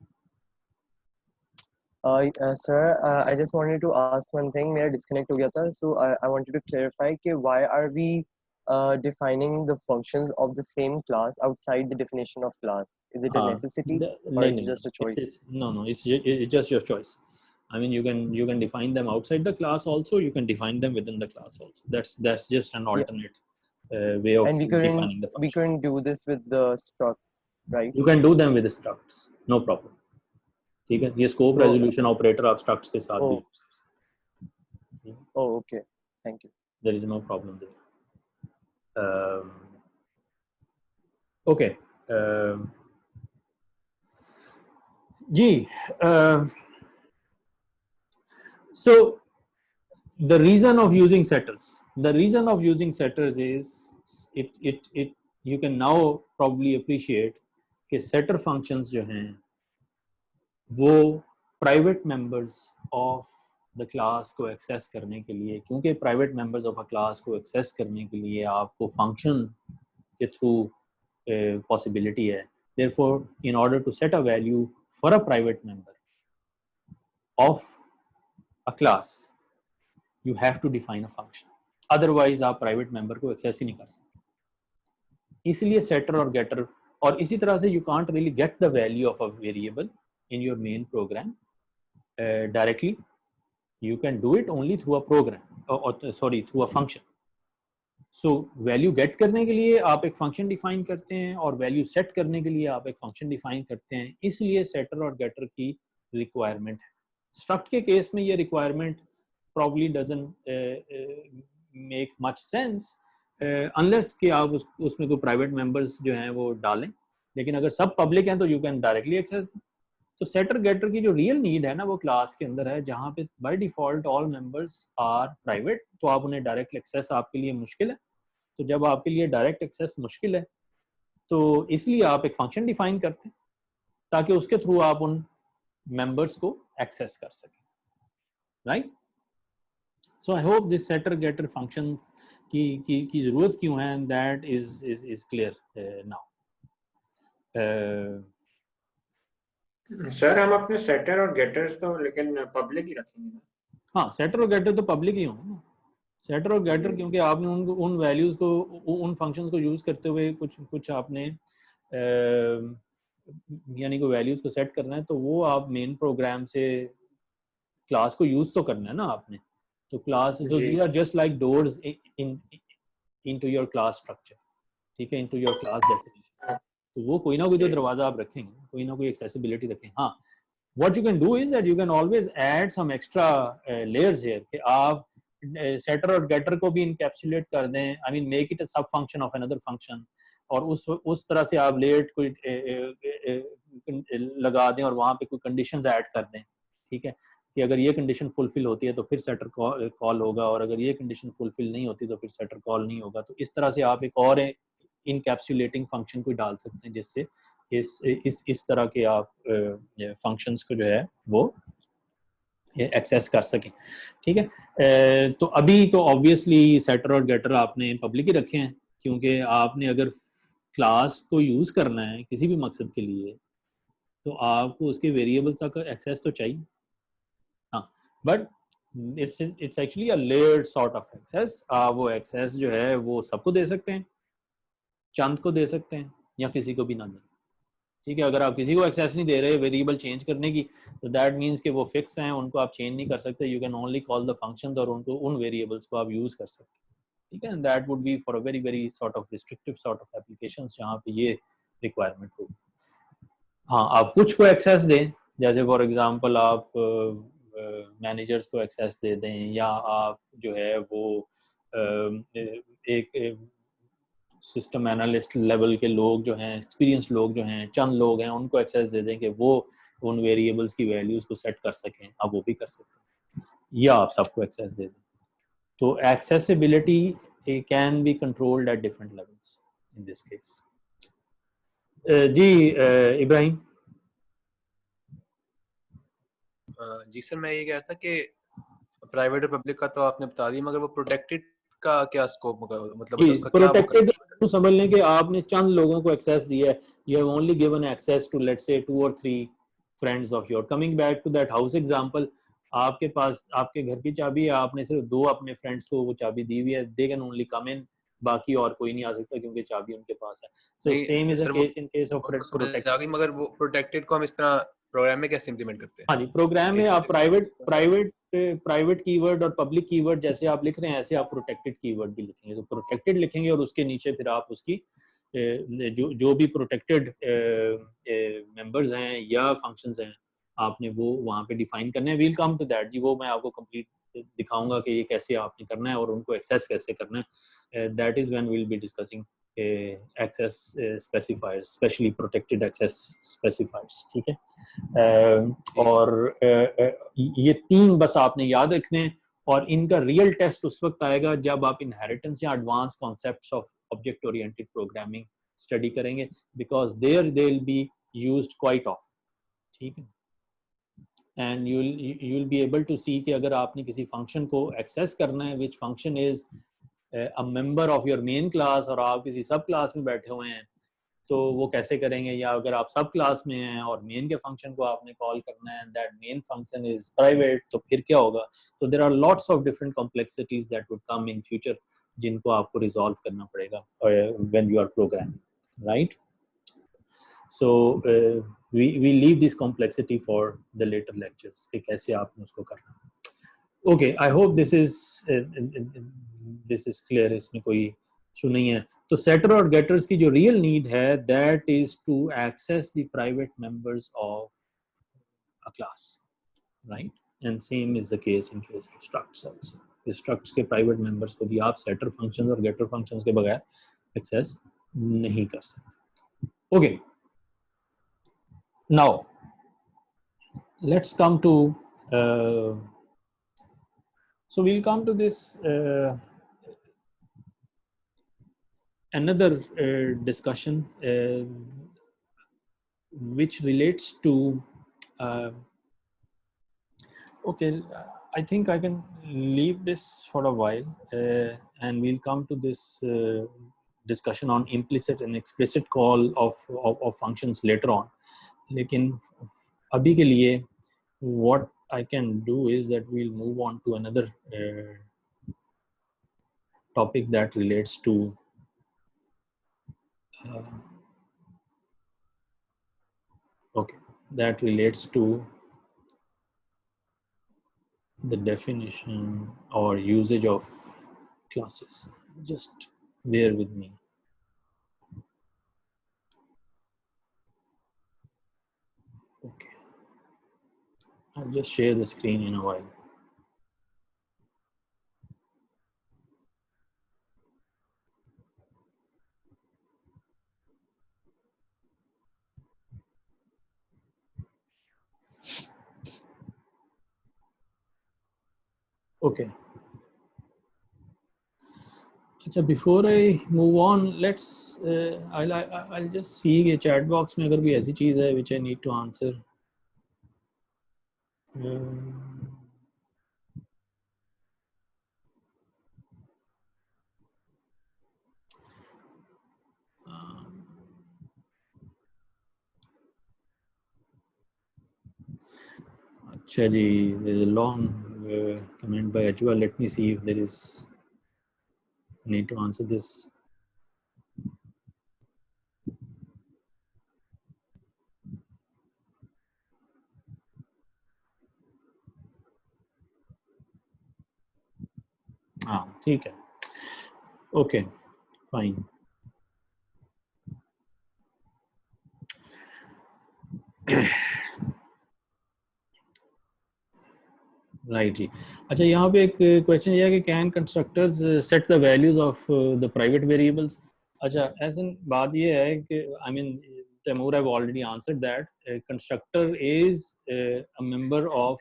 Sir, I just wanted to ask one thing. मेरा disconnect हो गया था, so I wanted to clarify कि why are we defining the functions of the same class outside the definition of class? Is it a necessity or is it just a choice? No, it's just your choice. I mean, you can define them outside the class also. You can define them within the class also. That's just an alternate way of And defining the function. we couldn't do this with the struct, right? You can do them with the structs, no problem. ठीक है. ये scope resolution operator आप structs के साथ भी use कर सकते हैं. Oh, okay. Thank you. There is no problem there. Okay. Ji. So the reason of using setters is it you can now probably appreciate कि setter functions जो हैं वो private members of the class को access करने के लिए, क्योंकि private members of a class को access करने के लिए आपको function के through possibility है. Therefore, in order to set a value for a private member of a class, you have to define a function. Otherwise आप प्राइवेट मेंबर को access ही नहीं कर सकते। इसलिए सेटर और गेटर, और इसी तरह से you can't really get the value of a variable in your main program directly, you can do it only through a program through a function. So value gate करने के लिए आप एक फंक्शन डिफाइन करते हैं और वैल्यू सेट करने के लिए आप एक फंक्शन डिफाइन करते हैं, इसलिए सेटर और गेटर की रिक्वायरमेंट है। स्ट्रक्ट के केस में ये requirement probably doesn't make much sense unless कि आप उसमें कोई प्राइवेट मेंबर्स जो हैं वो डालें, लेकिन अगर सब पब्लिक हैं तो यू कैन डायरेक्टली एक्सेस। तो सेटर गेटर की जो रियल नीड है ना वो क्लास के अंदर है, जहाँ पे by default all members are private, तो आप उन्हें डायरेक्ट एक्सेस आपके लिए मुश्किल है। तो जब आपके लिए डायरेक्ट एक्सेस मुश्किल है तो इसलिए आप एक फंक्शन डिफाइन करते हैं ताकि उसके थ्रू आप उन मेंबर्स को एक्सेस कर सकें, right. So I hope this setter getter function की जरूरत क्यों है, that is clear now. Sir हम अपने सेटर और गेटर्स तो लेकिन पब्लिक ही रखेंगे ना? हाँ, सेटर और गेटर तो पब्लिक ही होंगे ना। सेटर और गेटर क्योंकि आपने उन वैल्यूज को, उन फंक्शंस को यूज करते हुए कुछ आपने यानी को वैल्यूज को सेट करना है, तो वो आप मेन प्रोग्राम से क्लास को यूज तो करना है ना आपने। तो class these are just like doors into your class structure, ठीक है, इनटू योर क्लास डेफिनेशन। तो वो कोई ना कोई तो दरवाजा आप रखेंगे, कोई ना कोई एक्सेसिबिलिटी रखें। हाँ, what you can do is that you can always add some extra layers here कि आप setter और getter को भी encapsulate कर दें, I mean make it a sub function of another function, और उस तरह से आप layered कोई लगा दें और वहाँ पे कोई conditions ऐड कर दें, ठीक है, कि अगर ये condition fulfill होती है तो फिर setter कॉल होगा, और अगर ये condition fulfill नहीं होती तो फिर setter कॉल नहीं होगा। तो इस तरह से आप एक और encapsulating function कोई डाल सकते हैं जिससे इस तरह के आप फंक्शंस को जो है वो एक्सेस कर सकें, ठीक है। तो अभी तो ऑब्वियसली सेटर और गेटर आपने पब्लिक ही रखे हैं, क्योंकि आपने अगर क्लास को यूज करना है किसी भी मकसद के लिए तो आपको उसके वेरिएबल तक एक्सेस तो चाहिए। हाँ, but it's actually a layered sort of access. आप वो एक्सेस जो है वो सबको दे सकते हैं, चंद को दे सकते हैं या किसी को भी ना दें, ठीक है। अगर आप किसी को एक्सेस नहीं दे रहे वेरिएबल चेंज करने की, तो दैट मींस कि वो फिक्स हैं, उनको आप चेंज नहीं कर सकते। You can only call the functions और उनको उन वेरिएबल्स को आप यूज कर सकते हैं, ठीक है। And that would B for a very very sort of restrictive sort of applications जहाँ पे ये रिक्वायरमेंट होगी। हाँ, आप कुछ को एक्सेस दें, जैसे फॉर एग्जांपल आप मैनेजर्स को एक्सेस दे दें, या आप जो है वो एक सिस्टम एनालिस्ट लेवल के लोग जो हैं, एक्सपीरियंस लोग जो हैं, चंद लोग हैं, उनको एक्सेस दे दें कि वो उन वेरिएबल्स की वैल्यूज को सेट कर सकें, आप वो भी कर सकते हैं, या आप सबको एक्सेस दे दें। तो accessibility can be controlled at different levels in this case. जी इब्राहिम। जी सर, मैं ये कह रहा था कि प्राइवेट और पब्लिक का तो आपने बता दिया, मगर वो प्रोटेक्टेड का क्या स्कोप होगा, मतलब उसका क्या प्रोटेक्टेड तो समझ लें कि आपने चंद लोगों को एक्सेस दिया है, you have only given access to let's say 2 or 3 friends of your. Coming back to that house example, आपके पास आपके घर की चाबी है, आपने सिर्फ 2 अपने फ्रेंड्स को वो चाबी दी हुई है, दे कैन ओनली कम इन, बाकी और कोई नहीं आ सकता क्योंकि चाबी उनके पास है। So same is a case in case of protected. मगर वो प्रोटेक्टेड को हम इस तरह प्रोग्राम में कैसे इंप्लीमेंट करते हैं? हाँ जी, प्रोग्राम में आप प्राइवेट कीवर्ड और पब्लिक कीवर्ड जैसे आप लिख रहे हैं ऐसे आप प्रोटेक्टेड कीवर्ड भी लिखेंगे। तो प्रोटेक्टेड लिखेंगे और उसके नीचे फिर आप उसकी जो भी प्रोटेक्टेड मेंबर्स हैं या फंक्शंस हैं आपने वो वहाँ पे डिफाइन करने हैं। वील कम टू दैट जी, वो मैं आपको कंप्लीट दिखाऊंगा कि ये कैसे आपने करना है और उनको एक्सेस कैसे करना है। That is when we will be discussing access specifiers, specially protected access specifiers, ठीक है। और ये 3 बस आपने याद रखने, और इनका रियल टेस्ट उस वक्त आएगा जब आप इनहेरिटेंस या advance concepts of object oriented programming study करेंगे, because there they will be used quite ऑफ, ठीक है। And you will be able to see कि अगर आपने किसी फंक्शन को एक्सेस करना है which function is a member of your main class और आप किसी सब क्लास में बैठे हुए हैं, तो वो कैसे करेंगे, या अगर आप सब क्लास में हैं और मेन के फंक्शन को आपने कॉल करना है, that main function is private, तो फिर क्या होगा? तो there are lots of different complexities that would come in future, जिनको आपको रिजॉल्व करना पड़ेगा when you are programming, right? So we leave this complexity for the later lectures कि कैसे आपने उसको करना. Okay, I hope this is clear. इसमें कोई इशू नहीं है. तो setter और getters की जो real need है, that is to access the private members of a class, right? And same is the case in case of structs also. Structs के private members को भी आप setter functions और getter functions के बगैर access नहीं कर सकते. Okay. Now, let's come to so we'll come to this another discussion which relates to okay, I think I can leave this for a while and we'll come to this discussion on implicit and explicit call of functions later on. लेकिन अभी के लिए what I can do is that we'll move on to another topic that relates to that relates to the definition or usage of classes. Just bear with me. Okay, I'll just share the screen in a while. Okay. अच्छा, before I move on, let's I'll just see ये chat box में अगर कोई ऐसी चीज़ है which I need to answer. अच्छा जी, there's a long comment by Ajwa. Let me see if there is I need to answer this. हाँ, ठीक है. Okay, fine. राइट जी. अच्छा, यहाँ पे एक क्वेश्चन ये है कि can constructors set the values of the private variables. अच्छा, ऐसा बात ये है कि I mean Taimur have already answered that constructor is a member of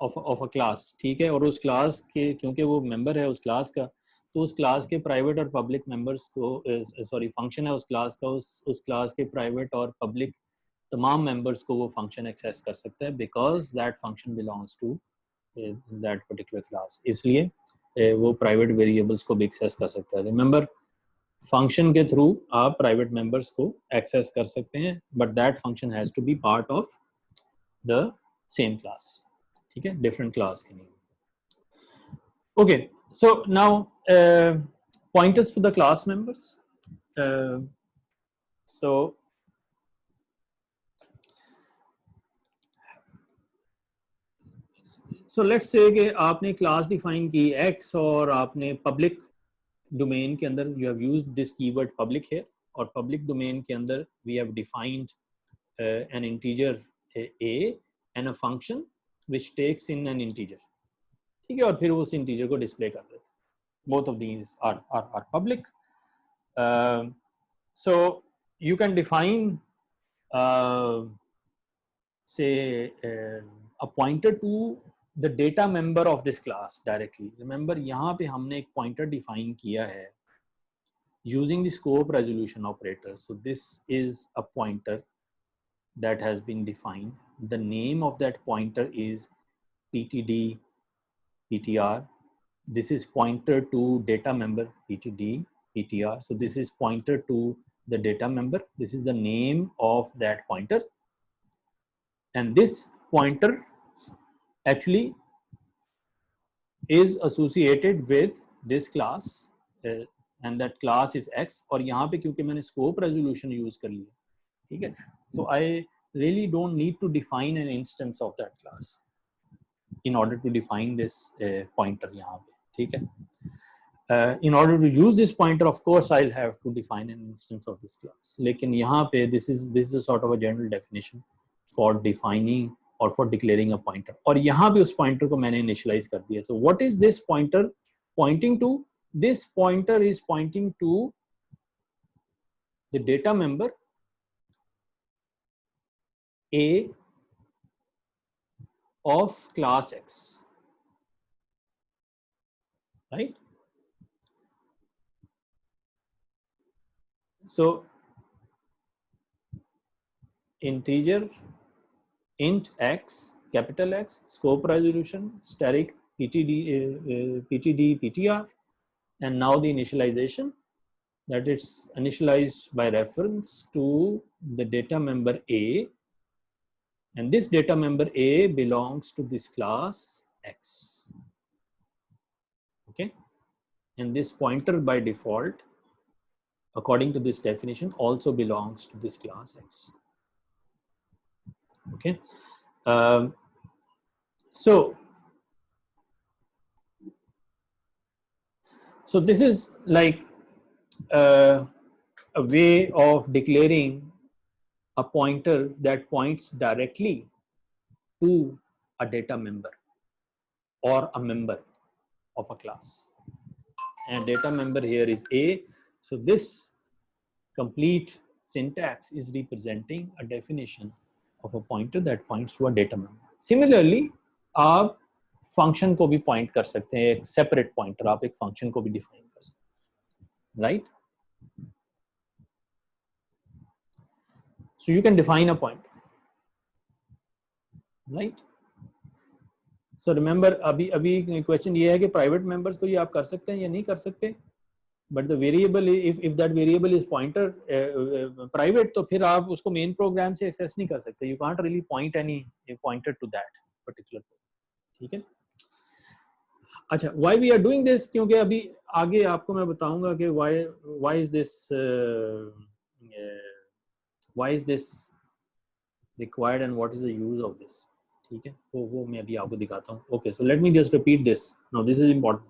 a class, ठीक है, और उस क्लास के क्योंकि वो मेंबर है उस क्लास का, तो उस क्लास के प्राइवेट और पब्लिक मेंबर्स को सॉरी फंक्शन है उस क्लास का, उस क्लास के प्राइवेट और पब्लिक तमाम मेंबर्स को वो फंक्शन एक्सेस कर सकता है because that function belongs to that particular class. इसलिए वो प्राइवेट वेरिएबल्स को भी एक्सेस कर सकता है. रिमेंबर, फंक्शन के थ्रू आप प्राइवेट मेंबर्स को एक्सेस कर सकते हैं, but that function has to be part of the same class, ठीक है, डिफरेंट क्लास के नहीं. Okay, so now pointers to the class members. So let's say कि आपने क्लास डिफाइन की x और आपने पब्लिक डोमेन के अंदर you have used this keyword public here, और पब्लिक डोमेन के अंदर we have defined an integer a and a function which takes in an integer, ठीक है, और फिर उस इंटीजर को डिस्प्ले कर देते हैं. Both of these are public. So you can define say a pointer to the data member of this class directly. Remember, यहाँ पे हमने एक pointer define किया है using the scope resolution operator. So this is a pointer that has been defined. The name of that pointer is ptd ptr. This is pointer to data member ptd ptr. So this is pointer to the data member. This is the name of that pointer, and this pointer actually is associated with this class, and that class is x. और यहाँ पे क्योंकि मैंने scope resolution use कर लिया, ठीक है, so I really don't need to define an instance of that class in order to define this pointer यहाँ पे, ठीक है. In order to use this pointer, of course, I'll have to define an instance of this class. लेकिन यहाँ पे this is a sort of a general definition for defining or for declaring a pointer. और यहाँ पे उस pointer को मैंने initialize कर दिया. So what is this pointer pointing to? This pointer is pointing to the data member A of class X, right? So integer int x, capital X, scope resolution, static ptd, ptr, and now the initialization, that it's initialized by reference to the data member A, and this data member A belongs to this class X, okay, and this pointer by default, according to this definition, also belongs to this class X, okay. So this is like a way of declaring a pointer that points directly to a data member or a member of a class, and data member here is A. So this complete syntax is representing a definition of a pointer that points to a data member. Similarly, आप function को भी point कर सकते हैं, एक separate pointer, आप एक function को भी define कर सकते हैं, right? So you can define a pointer, right? So remember, अभी question ये है कि private members को ये आप कर सकते हैं या नहीं कर सकते, but the variable, if that variable is pointer private, तो फिर आप उसको main program से access नहीं कर सकते. You can't really point any pointer to that particular, ठीक है. अच्छा, why we are doing this? क्योंकि अभी आगे आपको मैं बताऊंगा कि why is this required and what is the use of this, ठीक है, वो मैं अभी आपको दिखाता हूँ. Okay, so let me just repeat this. Now this is important.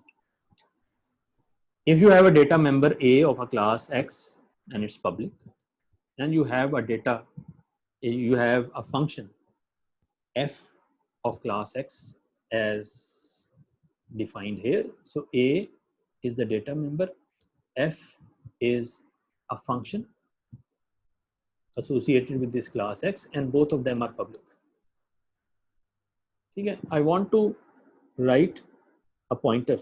If you have a data member A of a class X and it's public, and you have a function f of class X as defined here. So A is the data member, f is a function associated with this class X, and both of them are public. Okay, I want to write a pointer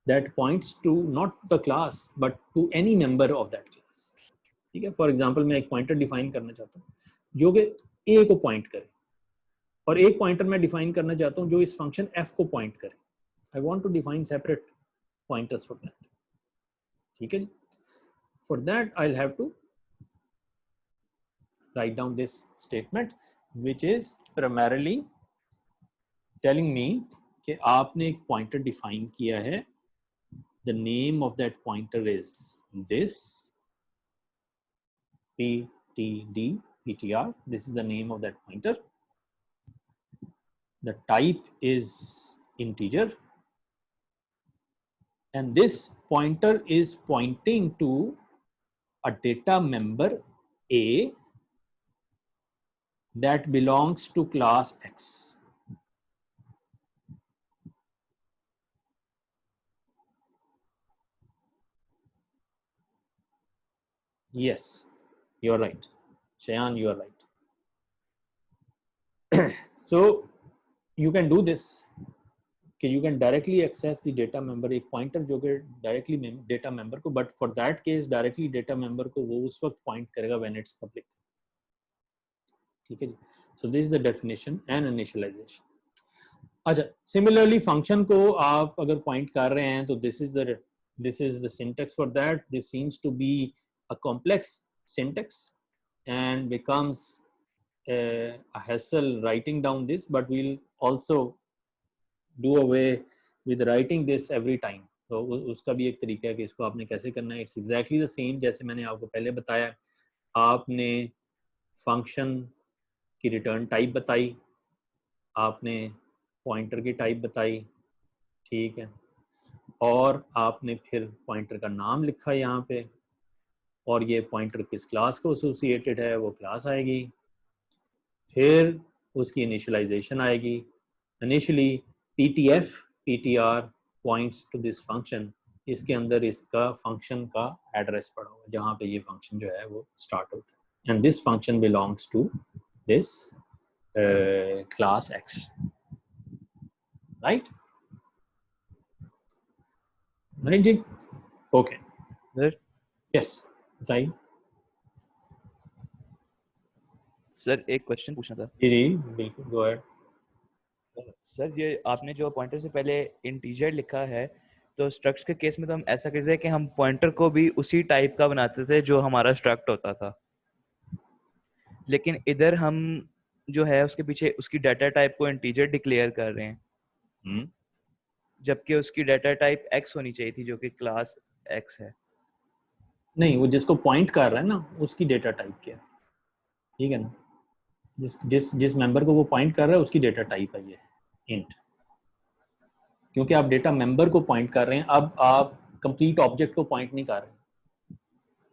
that points to not the class but to any member of that class. ठीक है, for example मैं एक pointer define करना चाहता हूँ जो कि A को point करे, और एक pointer मैं define करना चाहता हूँ जो इस function f को point करे. I want to define separate pointers for that. ठीक है, for that I'll have to write down this statement which is primarily telling me कि आपने एक pointer define किया है. The name of that pointer is this, ptd, ptr. This is the name of that pointer. The type is integer, and this pointer is pointing to a data member A that belongs to class X. Yes, you're right. Shayan, you are right. So you can do this. Okay, you can directly access the data member, एक pointer जो कि directly data member को, but for that case directly data member को वो उस वक्त point करेगा when it's public. ठीक है जी. So this is the definition and initialization. अच्छा, similarly function को आप अगर point कर रहे हैं तो this is the syntax for that. This seems to be a complex syntax and becomes a hassle writing down this, but we'll also do away with writing this every time. तो उसका भी एक तरीका है कि इसको आपने कैसे करना है. It's exactly the same जैसे मैंने आपको पहले बताया. आपने फंक्शन की रिटर्न टाइप बताई, आपने पॉइंटर की टाइप बताई, ठीक है, और आपने फिर पॉइंटर का नाम लिखा यहाँ पे, और ये पॉइंटर किस क्लास को एसोसिएटेड है वो क्लास आएगी. फिर उसकी इनिशियलाइजेशन आएगी. Initially ptr points to this function, इसके अंदर इसका फंक्शन का एड्रेस पड़ा हुआ है जहाँ पे ये फंक्शन जो है वो स्टार्ट होता है. And this function belongs to this class x, right जी. Okay sir. यस बताइए. सर एक क्वेश्चन पूछना था. जी जी बिल्कुल, गो अहेड. सर ये आपने जो पॉइंटर से पहले इंटीजर लिखा है, तो स्ट्रक्ट के केस में तो हम ऐसा करते हैं कि हम पॉइंटर को भी उसी टाइप का बनाते थे जो हमारा स्ट्रक्ट होता था, लेकिन इधर हम जो है उसके पीछे उसकी डाटा टाइप को इंटीजर डिक्लेयर कर रहे हैं, जबकि उसकी डाटा टाइप x होनी चाहिए थी जो कि क्लास x है. नहीं, वो जिसको पॉइंट कर रहा है ना उसकी डेटा टाइप क्या है, ठीक है ना. जिस मेंबर को वो पॉइंट कर रहा है उसकी डेटा टाइप है ये इंट, क्योंकि आप डेटा मेंबर को पॉइंट कर रहे हैं, अब आप कंप्लीट ऑब्जेक्ट को पॉइंट नहीं कर रहे.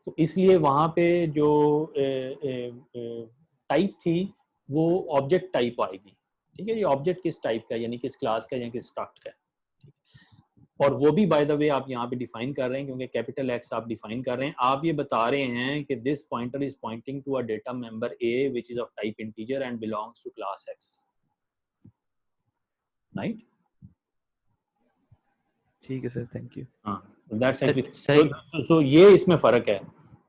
तो इसलिए वहाँ पे जो टाइप थी वो ऑब्जेक्ट टाइप आएगी, ठीक है. ये ऑब्जेक्ट किस टाइप का, यानी किस क्लास का या किस स्ट्रक्ट का है. और वो भी बाय द वे आप यहाँ पे डिफाइन कर रहे हैं, क्योंकि कैपिटल एक्स आप डिफाइन कर रहे हैं. आप ये बता रहे हैं कि this pointer is pointing to a data member A which is of type integer and belongs to class X, right. ठीक है सर, थैंक यू. हाँ, सो ये इसमें फर्क है.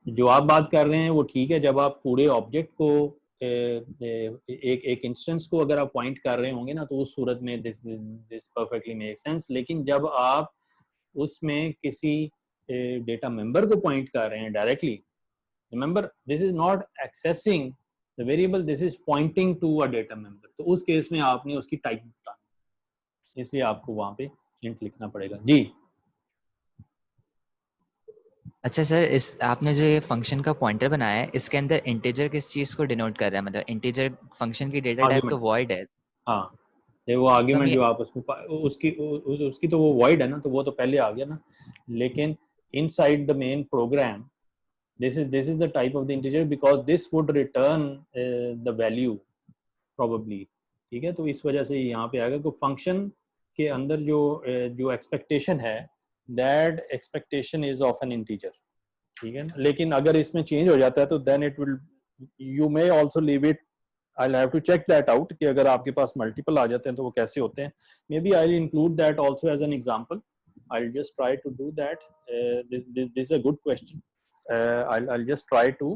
जो आप बात कर रहे हैं वो ठीक है, जब आप पूरे ऑब्जेक्ट को एक इंस्टेंस को अगर आप पॉइंट कर रहे होंगे ना, तो उस सूरत में दिस परफेक्टली मेक सेंस. लेकिन जब आप उसमें किसी डेटा मेंबर को पॉइंट कर रहे हैं directly, remember this is not accessing the variable, this is pointing to a data member. तो उस केस में आपने उसकी टाइप बतानी, इसलिए आपको वहां पे इंट लिखना पड़ेगा. जी अच्छा सर, इस आपने जो ये फंक्शन का पॉइंटर बनाया है, इसके अंदर इंटीजर किस चीज को डिनोट कर रहा है? मतलब इंटीजर फंक्शन की डेटा टाइप तो वॉइड है. हाँ, ये वो आर्ग्यूमेंट ये जो आप उसको उसकी तो वो वॉइड है ना, तो वो तो पहले आ गया ना. लेकिन inside the main program this is the type of the integer because this would return the value probably, ठीक है. तो इस वजह से यहाँ पे आएगा कि फंक्शन के अंदर जो एक्सपेक्टेशन है that expectation is of an integer, ठीक है ना. लेकिन अगर इसमें चेंज हो जाता है तो then it will, you may also leave it, I'll have to check that out कि अगर आपके पास मल्टीपल आ जाते हैं तो वो कैसे होते हैं. Maybe I'll include that also as an example. I'll just try to do that. This is a good question. I'll just try to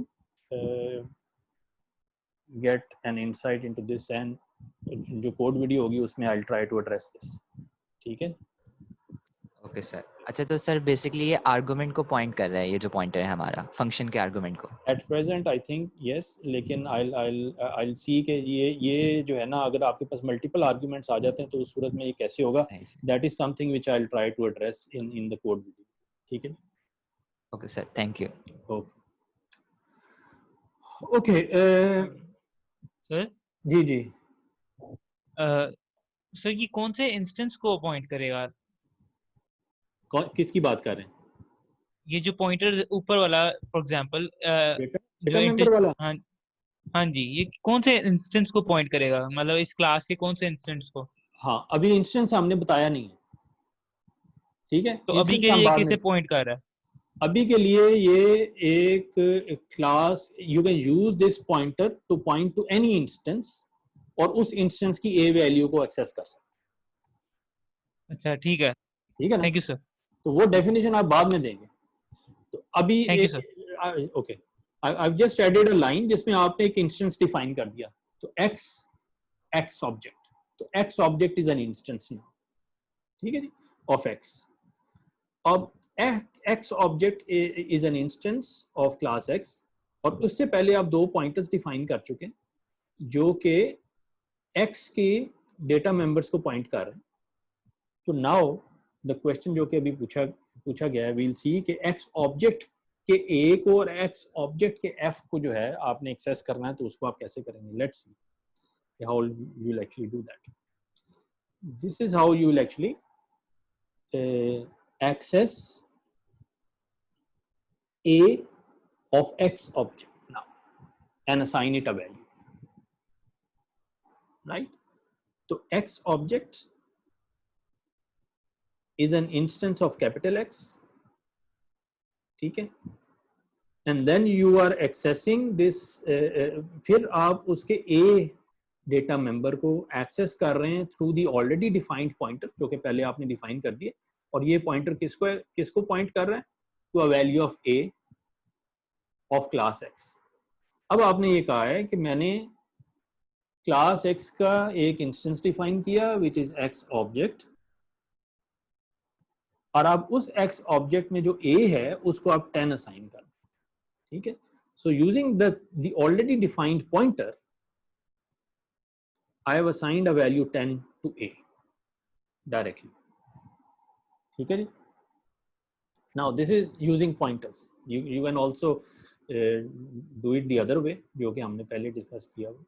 get an insight into this, and जो कोड वीडियो होगी उसमें I'll try to address this, ठीक है. Okay sir. अच्छा तो sir basically ये argument को point कर रहा है, ये जो पॉइंटर है हमारा फंक्शन के आर्गुमेंट को. At present I think yes, लेकिन I'll see कि ये जो है ना, अगर आपके पास मल्टीपल आर्गुमेंट्स आ जाते हैं तो उस सूरत में ये कैसे होगा. That is something which I'll try to address in the code video, ठीक है. Okay sir, thank you. Okay sir जी जी. सर ये कौन से इंस्टेंस को पॉइंट करेगा? किसकी बात कर रहे हैं? ये जो पॉइंटर ऊपर वाला फॉर एग्जांपल डेटा मेंबर वाला. हाँ जी, ये कौन से इंस्टेंस को पॉइंट करेगा? मतलब इस क्लास के कौन से इंस्टेंस को? हाँ, अभी इंस्टेंस हमने बताया नहीं है, ठीक है. तो अभी के लिए किसे पॉइंट कर रहा है? अभी के लिए ये एक class, you can use this pointer two point two any instance और उस इंस्टेंस की ए वैल्यू को एक्सेस कर सकते. अच्छा ठीक है ना. Thank you sir. तो वो डेफिनेशन आप बाद में देंगे. तो अभी okay, I just added a line जिसमें आपने एक इंस्टेंस डिफाइन कर दिया. तो एक्स ऑब्जेक्ट, तो X object is an instance now, ठीक है जी, ऑफ एक्स. अब x object is an instance of class x, और उससे पहले आप दो पॉइंटर्स डिफाइन कर चुके हैं जो कि x के डेटा मेंबर्स को पॉइंट कर रहे हैं। तो नाउ द क्वेश्चन जो कि अभी पूछा गया है, वील सी कि x ऑब्जेक्ट के a को और x ऑब्जेक्ट के f को जो है आपने एक्सेस करना है, तो उसको आप कैसे करेंगे? Let's see how you will actually do that. This is how you will actually access a of x object now and assign it a value, right? So x object is an instance of capital X, ठीक है? And then you are accessing this, फिर आप उसके a data member को access कर रहे हैं through the already defined pointer, जो कि पहले आपने डिफाइन कर दिए, और ये पॉइंटर किसको पॉइंट कर रहा है? To a value of a of class x. अब आपने ये कहा है कि मैंने क्लास x का एक इंस्टेंस डिफाइन किया विच इज x ऑब्जेक्ट, और आप उस x ऑब्जेक्ट में जो a है उसको आप 10 असाइन कर, ठीक है? So using the already defined pointer I have assigned a value 10 to a directly. ठीक है जी? Now this is using pointers. You can also do it the other way, जो कि हमने पहले डिस्कस किया हुआ,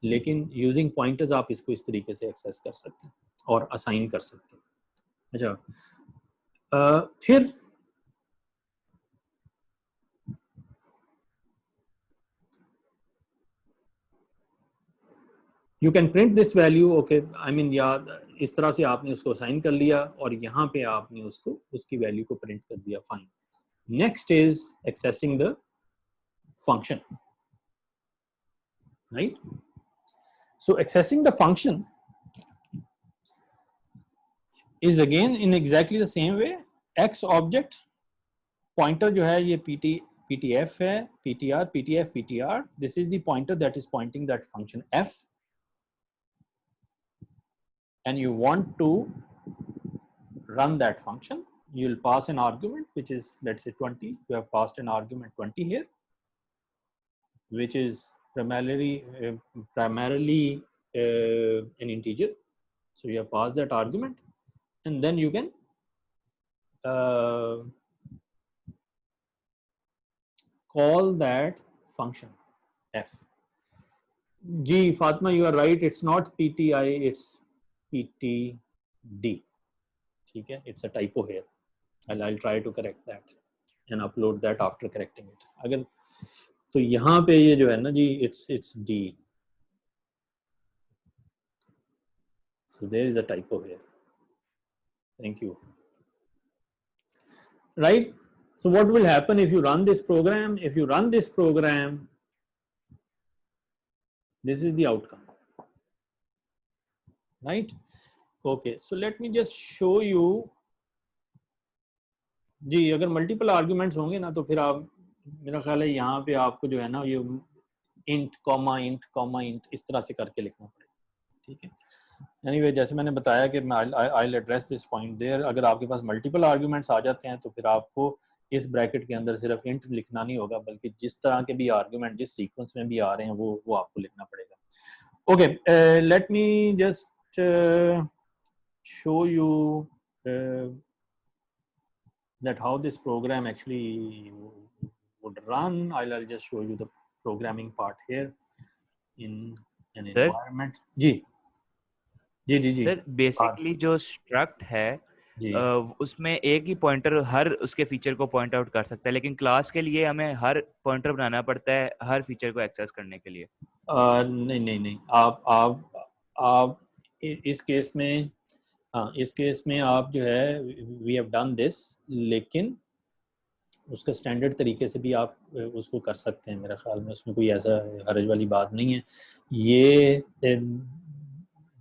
लेकिन using pointers आप इसको इस तरीके से एक्सेस कर सकते हैं और असाइन कर सकते हैं. अच्छा, फिर you can print this value, okay, I mean, या इस तरह से आपने उसको असाइन कर लिया और यहाँ पे आपने उसको उसकी वैल्यू को प्रिंट कर दिया. Fine. Next is accessing the function, right? So accessing the function is again in exactly the same way. X object pointer जो है ये ptf है, ptr, ptf, ptr. This is the pointer that is pointing that function f, and you want to run that function. You will pass an argument which is, let's say, 20. You have passed an argument 20 here, which is primarily an integer. So you have passed that argument, and then you can call that function f. G, Fatma, you are right. It's not pti, it's ptd. ठीक है? It's a typo here. I'll try to correct that and upload that after correcting it. अगर तो यहाँ पे ये जो है ना जी, it's d. So there is a typo here. Thank you. Right? So what will happen if you run this program? If you run this program, this is the outcome. Right? Okay, so let me just show you. जी, अगर multiple arguments होंगे ना तो फिर आप, मेरा ख्याल है यहाँ पे आपको जो है ना ये इंट कॉमा इंट इस तरह से करके लिखना पड़ेगा. ठीक है? एनीवे, जैसे मैंने बताया कि I will address this point there. अगर आपके पास मल्टीपल आर्ग्यूमेंट्स आ जाते हैं तो फिर आपको इस ब्रैकेट के अंदर सिर्फ इंट लिखना नहीं होगा, बल्कि जिस तरह के भी आर्ग्यूमेंट जिस सीक्वेंस में भी आ रहे हैं वो आपको लिखना पड़ेगा. Okay, let me just show you that how this program actually would run. I'll just show you the programming part here in an environment. जी. सर, बेसिकली जो स्ट्रक्ट है उसमें एक ही पॉइंटर हर उसके फीचर को पॉइंट आउट कर सकता है, लेकिन क्लास के लिए हमें हर पॉइंटर बनाना पड़ता है हर फीचर को एक्सेस करने के लिए. नहीं, आप इस केस में, हाँ, इस केस में आप जो है वी हैव डन दिस, लेकिन उसका स्टैंडर्ड तरीके से भी आप उसको कर सकते हैं. मेरे ख्याल में उसमें कोई ऐसा हर्ज वाली बात नहीं है. ये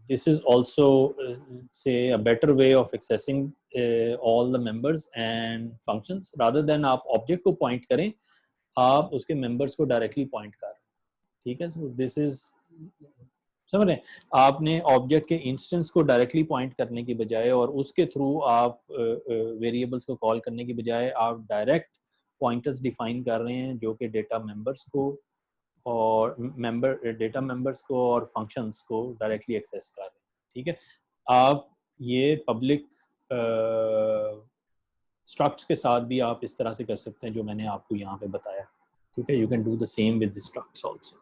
this is also say a better way of accessing all the members and functions, rather than आप ऑब्जेक्ट को पॉइंट करें, आप उसके मेंबर्स को डायरेक्टली पॉइंट कर. ठीक है? सो दिस इज समझ रहे हैं? आपने ऑब्जेक्ट के इंस्टेंस को डायरेक्टली पॉइंट करने की बजाय और उसके थ्रू आप वेरिएबल्स को कॉल करने की बजाय आप डायरेक्ट पॉइंटर्स डिफाइन कर रहे हैं जो कि डेटा मेंबर्स को और डेटा मेंबर्स को और फंक्शंस को डायरेक्टली एक्सेस कर रहे हैं। ठीक है, आप ये पब्लिक स्ट्रक्ट्स के साथ भी आप इस तरह से कर सकते हैं जो मैंने आपको यहाँ पे बताया। ठीक है, you can do the same with the structs also.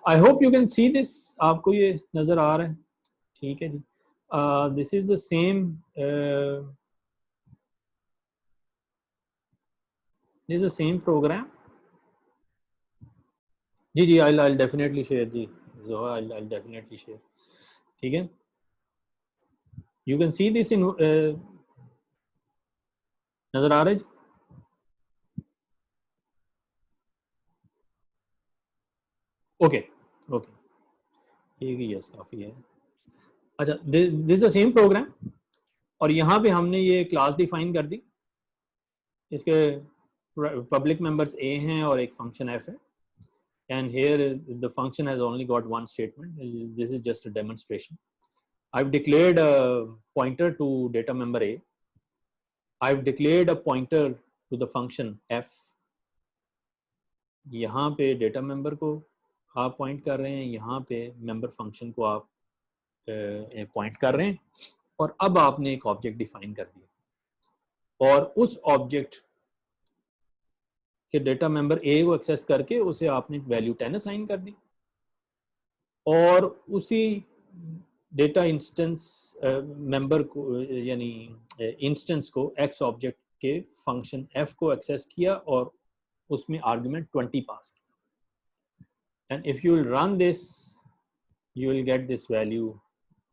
I hope you can see this, आपको ये नजर आ रहा है? ठीक है जी, this is the same, this is the same program. जी जी, I'll definitely share जी, Zoha, I'll definitely share। ठीक है, you can see this in नजर आ रहा है जी? ओके ओके, ठीक है, यस काफ़ी है। अच्छा, this is the same programme और यहाँ पे हमने ये क्लास डिफाइन कर दी, इसके पब्लिक मेंबर्स ए हैं और एक फंक्शन एफ है, and here the function has only got one statement. This is just a demonstration. I've declared a pointer to data member A. I've declared a pointer to the function f. यहाँ पे data member को आप point कर रहे हैं, यहाँ पे member function को आप पॉइंट कर रहे हैं और अब आपने एक ऑब्जेक्ट डिफाइन कर दिया और उस ऑब्जेक्ट के डेटा मेंबर ए को एक्सेस करके उसे आपने वैल्यू 10 असाइन कर दी और उसी डेटा इंस्टेंस मेंबर को यानी इंस्टेंस को एक्स ऑब्जेक्ट के फंक्शन एफ को एक्सेस किया और उसमें आर्गुमेंट 20 पास किया। And if you will run this you will get this value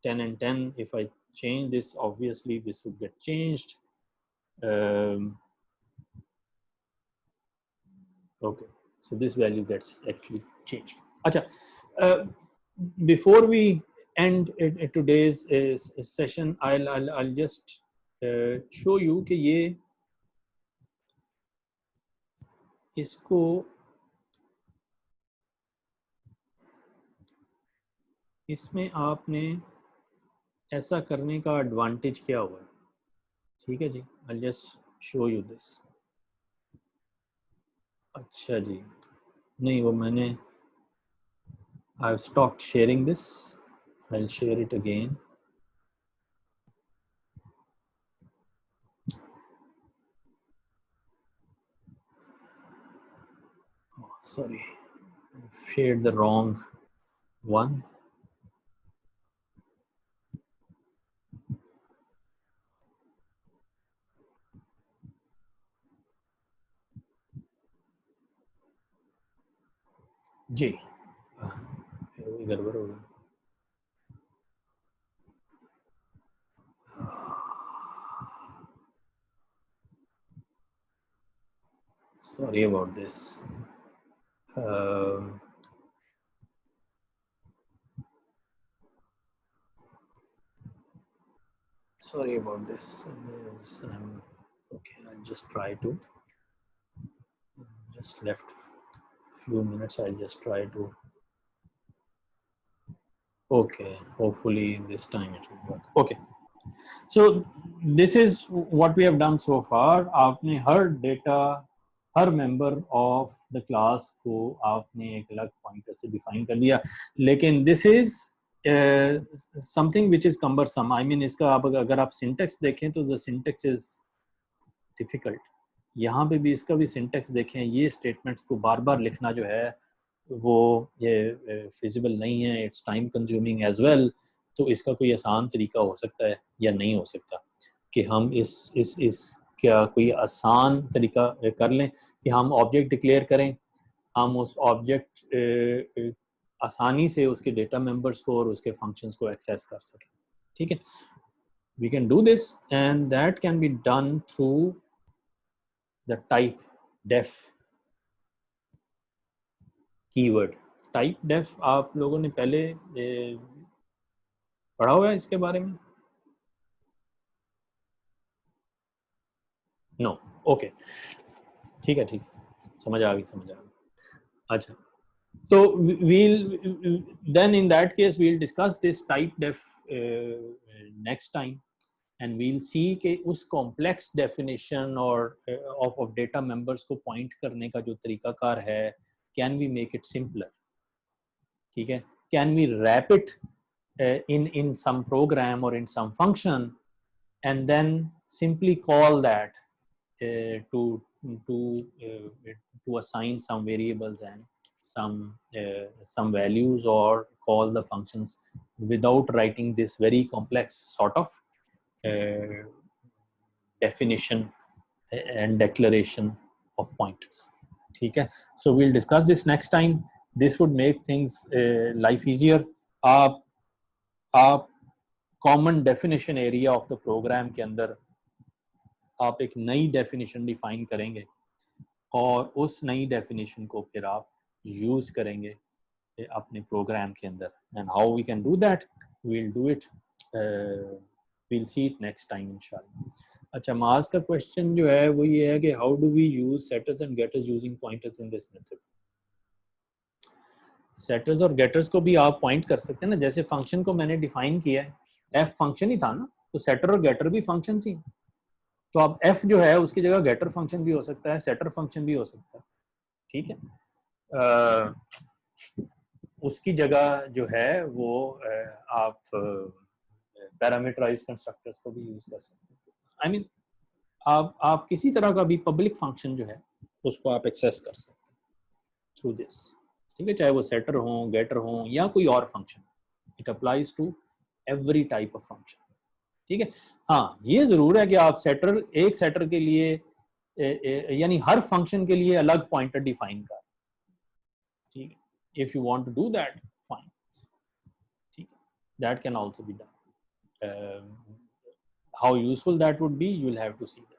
10 and 10. If I change this, obviously this would get changed. Okay, so this value gets actually changed. Acha, before we end today's session, I'll just show you कि ये इसको इसमें आपने ऐसा करने का advantage क्या हुआ है। ठीक है जी, I'll just show you this। अच्छा जी, नहीं वो मैंने I've stopped sharing this. I'll share it again। Oh, sorry, I've shared the wrong one। जी, फिर वही गड़बड़ हो गई। Sorry about this। Sorry about this। Okay, I'll just try to, just left few minutes, I'll just try to, okay, hopefully this time it will work। Okay, so this is what we have done so far। आपने हर data, हर member of the class को आपने एक अलग pointer से define कर दिया, लेकिन this is something which is cumbersome. I mean इसका आप अगर आप सिंटेक्स देखें तो द सिंटेक्स इज डिफिकल्ट। यहाँ पे भी इसका भी सिंटेक्स देखें, ये स्टेटमेंट्स को बार बार लिखना जो है वो ये फिजिबल नहीं है, it's time consuming as well. तो इसका कोई आसान तरीका हो सकता है या नहीं हो सकता कि हम इस क्या कोई आसान तरीका कर लें कि हम ऑब्जेक्ट डिक्लेयर करें, हम उस ऑब्जेक्ट आसानी से उसके डेटा मेंबर्स को और उसके फंक्शंस को एक्सेस कर सकें। ठीक है, we can do this and that can be done through the type def keyword. Type def आप लोगों ने पहले पढ़ा हुआ है इसके बारे में? नो, ओके, ठीक है, समझ आ गई। अच्छा, So we'll then in that case we'll discuss this type def next time, and we'll see कि उस complex definition और of data members को point करने का जो तरीकाकार है, can we make it simpler? ठीक है, can we wrap it in some program or in some function and then simply call that to assign some variables and some values, or call the functions without writing this very complex sort of definition and declaration of pointers. ठीक है, so we'll discuss this next time. This would make things life easier. आप common definition area of the program के अंदर आप एक नई definition define करेंगे और उस नई definition को फिर आप use करेंगे अपने program के अंदर. And how we can do that, we'll do it, we'll see it next time inshallah. अच्छा, मास का question जो है वो ये है कि how do we use setters and getters using pointers in this method? Setters और गेटर्स को भी आप पॉइंट कर सकते हैं ना, जैसे फंक्शन को मैंने डिफाइन किया है, एफ फंक्शन ही था ना, तो सेटर और गेटर भी फंक्शन ही, तो अब एफ जो है उसकी जगह गेटर फंक्शन भी हो सकता है, सेटर फंक्शन भी हो सकता है, ठीक है। उसकी जगह जो है वो आप पैरामीटराइज कंस्ट्रक्टर्स को भी यूज कर सकते हैं। आई मीन आप किसी तरह का भी पब्लिक फंक्शन जो है उसको आप एक्सेस कर सकते हैं थ्रू दिस, ठीक है, चाहे वो सेटर हो, गेटर हो या कोई और function, it applies to every type of function, ठीक है। हाँ, ये जरूर है कि आप सेटर, एक सेटर के लिए यानी हर फंक्शन के लिए अलग पॉइंटर डिफाइन कर, ठीक है, if you want to do that fine, ठीक है, that can also be done. How useful that would be, you will have to see that.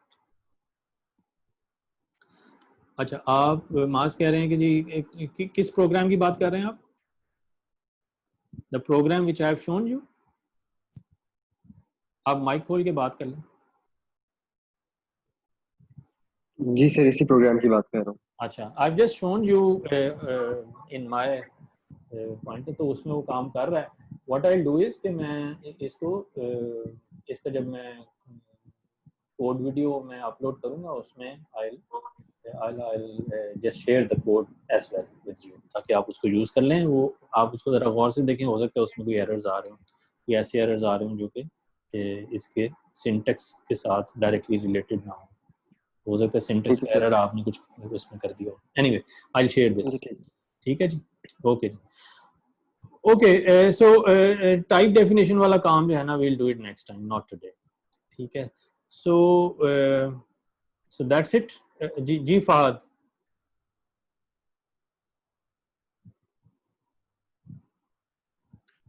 अच्छा, आप मास कह रहे हैं कि जी किस प्रोग्राम की बात कर रहे हैं आप? The program which I have shown you. आप माइक खोल के बात कर लें। जी सर, इसी प्रोग्राम की बात कर रहा हूँ। अच्छा, I have just shown you in my pointer, तो उसमें वो काम कर रहा है। What I will do is कि मैं इसका जब मैं कोड वीडियो में अपलोड करूंगा उसमें I'll just share the code as well with you, ताकि आप उसको यूज़ कर लें। वो आप उसको ज़रा गौर से देखें, हो सकता है उसमें कोई एरर्स आ रहे हों, कोई ऐसे एरर्स आ रहे हों जो कि इसके सिंटेक्स के साथ डायरेक्टली रिलेटेड ना हो सकता है सिंटेक्स का एरर आपने कुछ उसमें कर दिया हो। Anyway, I will share this, ठीक है जी, ओके जी, ओके। सो टाइप डेफिनेशन वाला काम जो है ना, we will do it next time, not today, ठीक है। So that's it. जी फहद।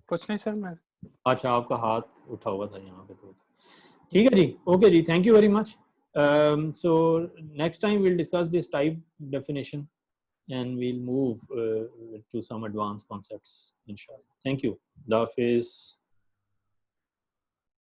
कुछ नहीं सर, मैं अच्छा, आपका हाथ उठा हुआ था यहाँ पे, तो ठीक है जी, ओके जी, thank you very much. So next time we'll discuss this type definition and we'll move to some advanced concepts inshallah. Thank you. Dafis.